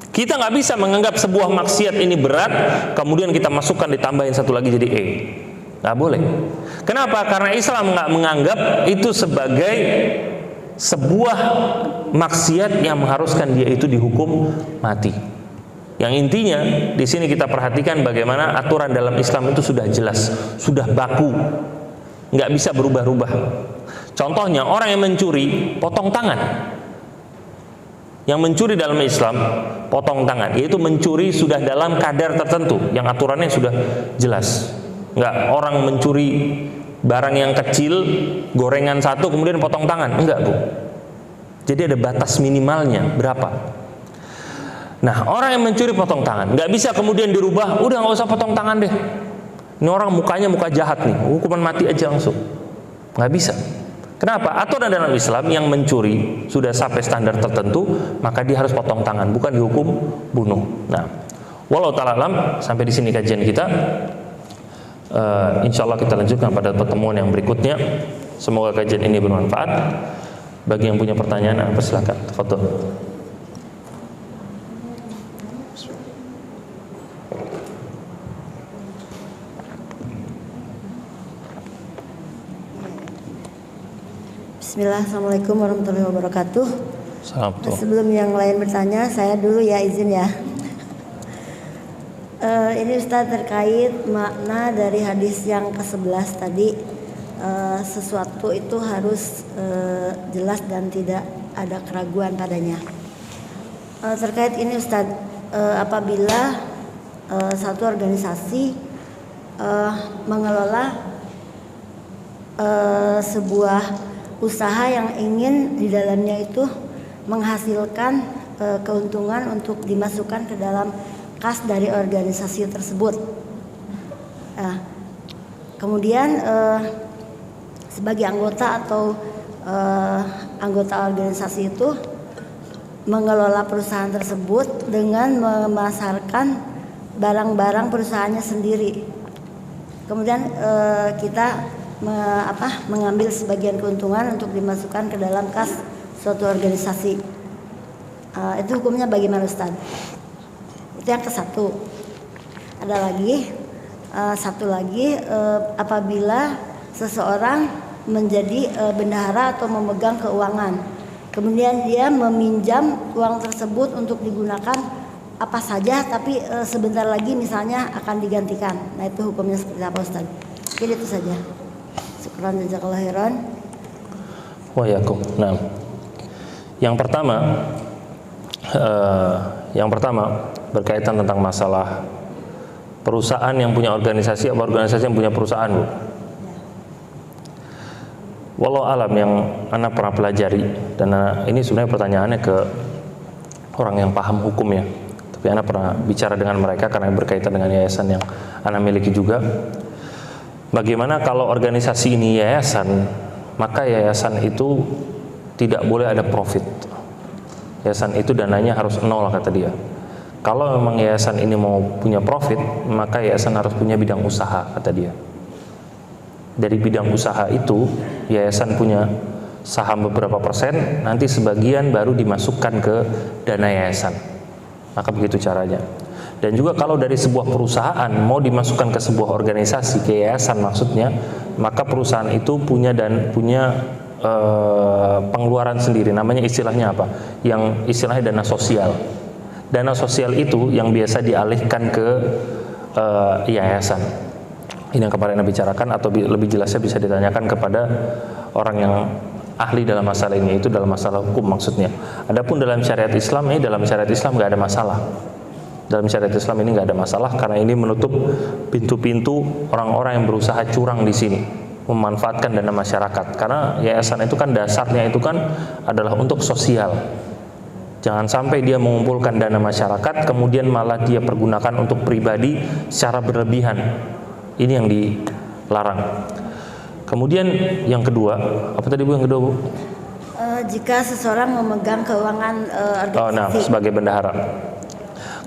Kita nggak bisa menganggap sebuah maksiat ini berat, kemudian kita masukkan ditambahin satu lagi jadi E. Nggak boleh. Kenapa? Karena Islam nggak menganggap itu sebagai sebuah maksiat yang mengharuskan dia itu dihukum mati. Yang intinya di sini kita perhatikan bagaimana aturan dalam Islam itu sudah jelas, sudah baku, nggak bisa berubah-ubah. Contohnya orang yang mencuri, potong tangan. Yang mencuri dalam Islam, potong tangan, yaitu mencuri sudah dalam kadar tertentu, yang aturannya sudah jelas. Nggak orang mencuri barang yang kecil, gorengan 1 kemudian potong tangan, enggak, Bu. Jadi ada batas minimalnya berapa. Nah, orang yang mencuri potong tangan, nggak bisa kemudian dirubah, udah nggak usah potong tangan deh. Ini orang mukanya muka jahat nih, hukuman mati aja langsung. Nggak bisa. Kenapa? Aturan dalam Islam yang mencuri sudah sampai standar tertentu, maka dia harus potong tangan, bukan dihukum bunuh. Nah, walau ta'ala alam, sampai di sini kajian kita. Insya Allah kita lanjutkan pada pertemuan yang berikutnya. Semoga kajian ini bermanfaat. Bagi yang punya pertanyaan, silakan. Tafadhol. Bismillah, Assalamualaikum warahmatullahi wabarakatuh. Sebelum yang lain bertanya, saya dulu ya izin ya. Ini Ustaz terkait makna dari hadis yang ke-11 tadi, sesuatu itu harus jelas dan tidak ada keraguan padanya. Terkait ini Ustaz, apabila satu organisasi mengelola sebuah usaha yang ingin di dalamnya itu menghasilkan keuntungan untuk dimasukkan ke dalam kas dari organisasi tersebut. Kemudian sebagai anggota atau anggota organisasi itu mengelola perusahaan tersebut dengan memasarkan barang-barang perusahaannya sendiri. Kemudian kita mengambil sebagian keuntungan untuk dimasukkan ke dalam kas suatu organisasi. Itu hukumnya bagaimana Ustaz? Itu yang ke-1. Ada lagi satu lagi, apabila seseorang menjadi bendahara atau memegang keuangan, kemudian dia meminjam uang tersebut untuk digunakan apa saja, tapi sebentar lagi misalnya akan digantikan. Nah, itu hukumnya seperti apa, Ustaz? Jadi itu saja. Syukran jazakallahu khairan. Wa yakum. Nah, yang pertama berkaitan tentang masalah perusahaan yang punya organisasi atau organisasi yang punya perusahaan, Bu. Walau alam yang anak pernah pelajari, dan ini sebenarnya pertanyaannya ke orang yang paham hukum ya, tapi anak pernah bicara dengan mereka karena berkaitan dengan yayasan yang anak miliki juga. Bagaimana kalau organisasi ini yayasan, maka yayasan itu tidak boleh ada profit. Yayasan itu dananya harus nol, kata dia. Kalau memang yayasan ini mau punya profit, maka yayasan harus punya bidang usaha, kata dia. Dari bidang usaha itu, yayasan punya saham beberapa persen, nanti sebagian baru dimasukkan ke dana yayasan. Maka begitu caranya. Dan juga kalau dari sebuah perusahaan mau dimasukkan ke sebuah organisasi, ke yayasan maksudnya, maka perusahaan itu punya pengeluaran sendiri. Namanya istilahnya apa? Yang istilahnya dana sosial. Dana sosial itu yang biasa dialihkan ke yayasan. Ini yang kemarin Anda bicarakan, atau lebih jelasnya bisa ditanyakan kepada orang yang ahli dalam masalah ini, itu dalam masalah hukum maksudnya. Adapun dalam syariat Islam, dalam syariat Islam nggak ada masalah. Dalam syariat Islam ini nggak ada masalah, karena ini menutup pintu-pintu orang-orang yang berusaha curang di sini, memanfaatkan dana masyarakat. Karena yayasan itu kan dasarnya itu kan adalah untuk sosial. Jangan sampai dia mengumpulkan dana masyarakat kemudian malah dia pergunakan untuk pribadi secara berlebihan. Ini yang dilarang. Kemudian yang kedua, apa tadi Bu yang kedua, Bu? Jika seseorang memegang keuangan organisasi sebagai bendahara.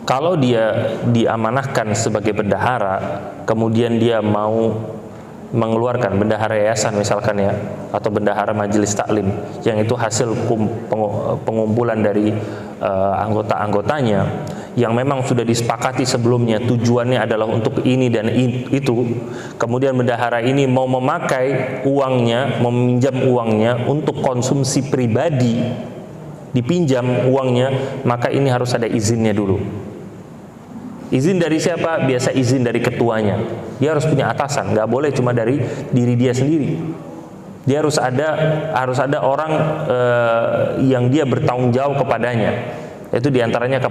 Kalau dia diamanahkan sebagai bendahara, kemudian dia mau mengeluarkan bendahara yayasan misalkan ya, atau bendahara majelis taklim, yang itu hasil pengumpulan dari anggota-anggotanya, yang memang sudah disepakati sebelumnya tujuannya adalah untuk ini dan itu, kemudian bendahara ini mau memakai uangnya, meminjam uangnya untuk konsumsi pribadi, dipinjam uangnya, maka ini harus ada izinnya dulu. Izin dari siapa? Biasa izin dari ketuanya. Dia harus punya atasan, nggak boleh cuma dari diri dia sendiri. Dia harus ada orang yang dia bertanggung jawab kepadanya. Itu diantaranya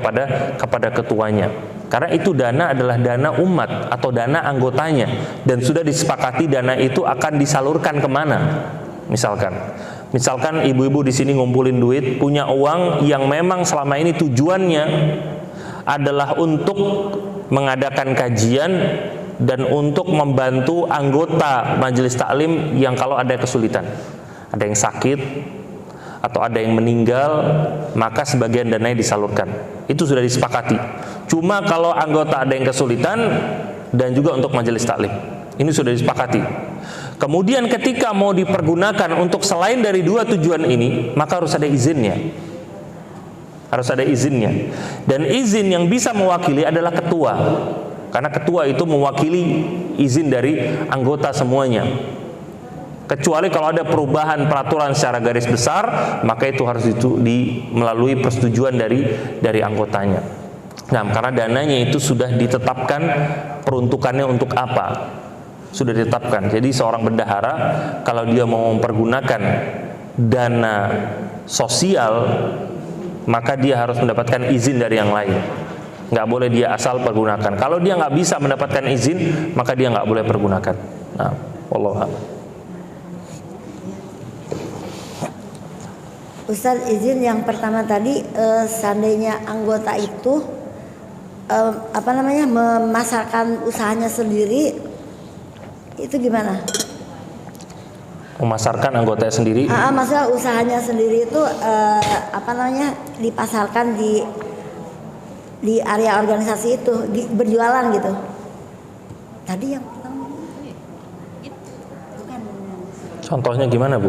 kepada ketuanya. Karena itu dana adalah dana umat atau dana anggotanya, dan sudah disepakati dana itu akan disalurkan kemana. Misalkan ibu-ibu di sini ngumpulin duit, punya uang yang memang selama ini tujuannya adalah untuk mengadakan kajian dan untuk membantu anggota majelis taklim yang kalau ada kesulitan, ada yang sakit atau ada yang meninggal, maka sebagian dananya disalurkan. Itu sudah disepakati. Cuma kalau anggota ada yang kesulitan dan juga untuk majelis taklim, ini sudah disepakati. Kemudian ketika mau dipergunakan untuk selain dari dua tujuan ini, maka harus ada izinnya. Harus ada izinnya. Dan izin yang bisa mewakili adalah ketua. Karena ketua itu mewakili izin dari anggota semuanya. Kecuali kalau ada perubahan peraturan secara garis besar, maka itu harus melalui persetujuan dari anggotanya. Nah, karena dananya itu sudah ditetapkan peruntukannya untuk apa. Sudah ditetapkan. Jadi seorang bendahara kalau dia mau mempergunakan dana sosial, maka dia harus mendapatkan izin dari yang lain. Nggak boleh dia asal pergunakan. Kalau dia nggak bisa mendapatkan izin, maka dia nggak boleh pergunakan. Nah, wallahu a'lam. Ustaz, izin yang pertama tadi, seandainya anggota itu memasarkan usahanya sendiri, itu gimana? Memasarkan anggotanya sendiri? Maksudnya usahanya sendiri itu dipasarkan di area organisasi itu, berjualan gitu. Tadi yang pertama. Contohnya gimana, Bu?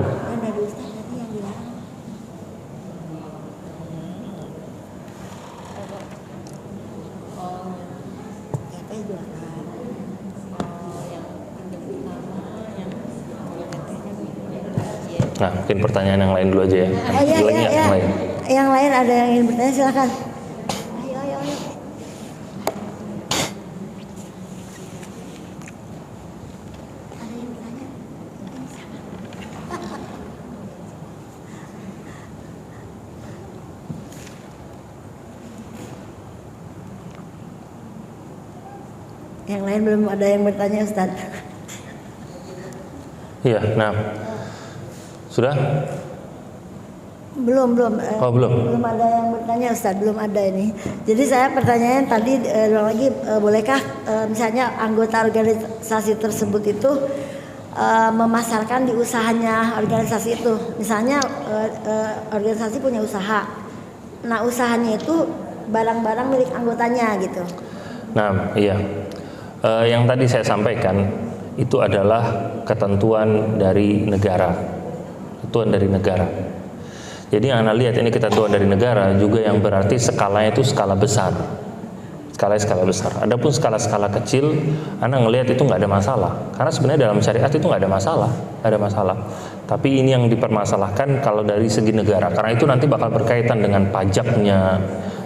Nah, mungkin pertanyaan yang lain dulu aja ya. Ada lagi nggak yang lain? Yang lain ada yang ingin bertanya, silakan. Ayo. Ada yang bertanya? Yang lain belum ada yang bertanya, Ustaz. Iya, nah. Sudah? Belum. Oh, belum. Belum ada yang bertanya, Ustaz, belum ada ini. Jadi saya pertanyaan tadi lagi, bolehkah misalnya anggota organisasi tersebut itu memasarkan di usahanya organisasi itu. Misalnya organisasi punya usaha. Nah, usahanya itu barang-barang milik anggotanya gitu. Nah, iya. Yang tadi saya sampaikan itu adalah ketentuan dari negara. Ketentuan dari negara. Jadi yang Anda lihat ini ketentuan dari negara juga yang berarti skalanya itu skala besar. Skala besar. Adapun skala kecil, Anda ngelihat itu nggak ada masalah. Karena sebenarnya dalam syariat itu nggak ada masalah. Tapi ini yang dipermasalahkan kalau dari segi negara. Karena itu nanti bakal berkaitan dengan pajaknya,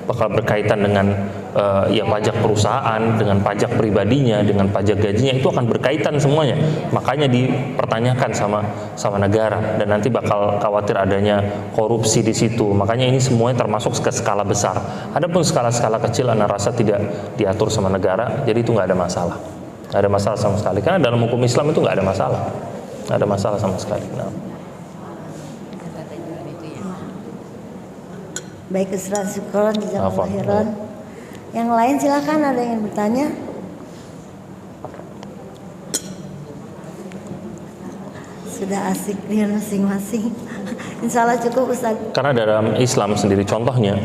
bakal berkaitan dengan pajak perusahaan, dengan pajak pribadinya, dengan pajak gajinya, itu akan berkaitan semuanya. Makanya dipertanyakan sama negara, dan nanti bakal khawatir adanya korupsi di situ. Makanya ini semuanya termasuk ke skala besar. Adapun skala kecil, Anda rasa tidak diatur sama negara, jadi itu nggak ada masalah. Nggak ada masalah sama sekali. Karena dalam hukum Islam itu nggak ada masalah. Nggak ada masalah sama sekali. Nah. Baik, Ustaz, syukron, jazakallahu khairan. Yang lain silakan, ada yang bertanya? Sudah asik dia masing-masing. Insya Allah cukup, Ustaz. Karena dalam Islam sendiri contohnya,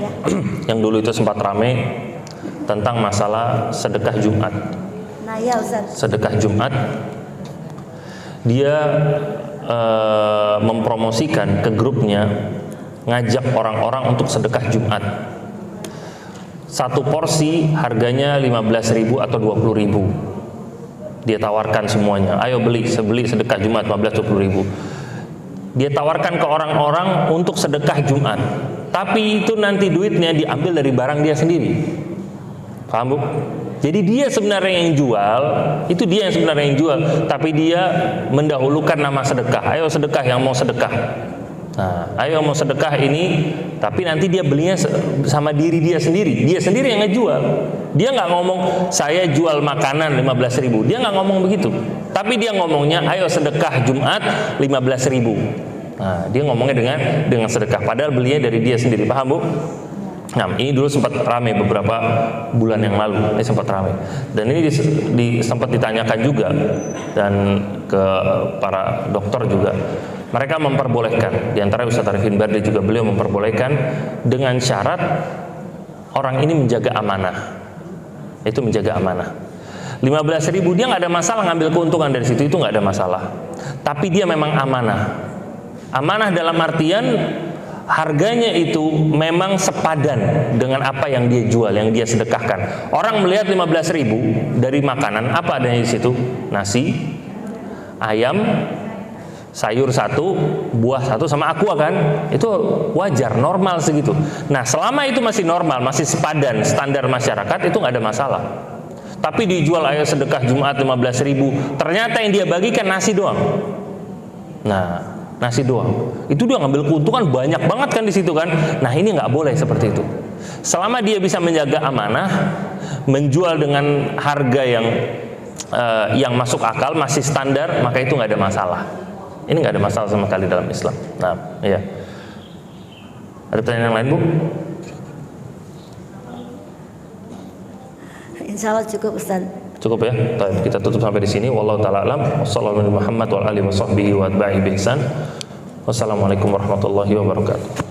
yang dulu itu sempat ramai tentang masalah sedekah Jumat. Nah ya, Ustaz. Sedekah Jumat, dia mempromosikan ke grupnya, ngajak orang-orang untuk sedekah Jumat. Satu porsi harganya 15.000 atau 20.000. Dia tawarkan semuanya. Ayo beli sedekah Jumat 15-20.000. Dia tawarkan ke orang-orang untuk sedekah Jumat. Tapi itu nanti duitnya diambil dari barang dia sendiri. Paham, Bu? Jadi dia sebenarnya yang jual, itu dia yang sebenarnya yang jual, tapi dia mendahulukan nama sedekah. Ayo sedekah, yang mau sedekah. Nah, ayo mau sedekah ini, tapi nanti dia belinya sama diri dia sendiri. Dia sendiri yang ngejual. Dia nggak ngomong saya jual makanan 15.000. Dia nggak ngomong begitu. Tapi dia ngomongnya ayo sedekah Jumat 15.000. Nah, dia ngomongnya dengan sedekah. Padahal belinya dari dia sendiri. Paham, Bu? Nah, ini dulu sempat ramai beberapa bulan yang lalu. Ini sempat ramai. Dan ini sempat ditanyakan juga dan ke para dokter juga. Mereka memperbolehkan, di antara Ustaz Arifin Bardi juga beliau memperbolehkan dengan syarat orang ini menjaga amanah. Itu menjaga amanah. 15.000 dia nggak ada masalah ngambil keuntungan dari situ, itu nggak ada masalah. Tapi dia memang amanah. Amanah dalam artian harganya itu memang sepadan dengan apa yang dia jual, yang dia sedekahkan. Orang melihat 15.000 dari makanan, apa adanya di situ? Nasi, ayam, sayur satu, buah satu, sama aqua kan, itu wajar, normal segitu. Nah, selama itu masih normal, masih sepadan standar masyarakat, itu nggak ada masalah. Tapi dijual ayo sedekah Jumat 15.000, ternyata yang dia bagikan nasi doang. Nah, nasi doang, itu dia ngambil keuntungan banyak banget kan di situ kan. Nah, ini nggak boleh seperti itu. Selama dia bisa menjaga amanah, menjual dengan harga yang masuk akal, masih standar, maka itu nggak ada masalah. Ini nggak ada masalah sama sekali dalam Islam. Nah, iya. Ada pertanyaan yang lain, Bu? Insya Allah cukup, Ustaz. Cukup ya. Kita tutup sampai di sini. Wallahu taala alam. Wassalamualaikum warahmatullahi wabarakatuh. Wassalamualaikum warahmatullahi wabarakatuh.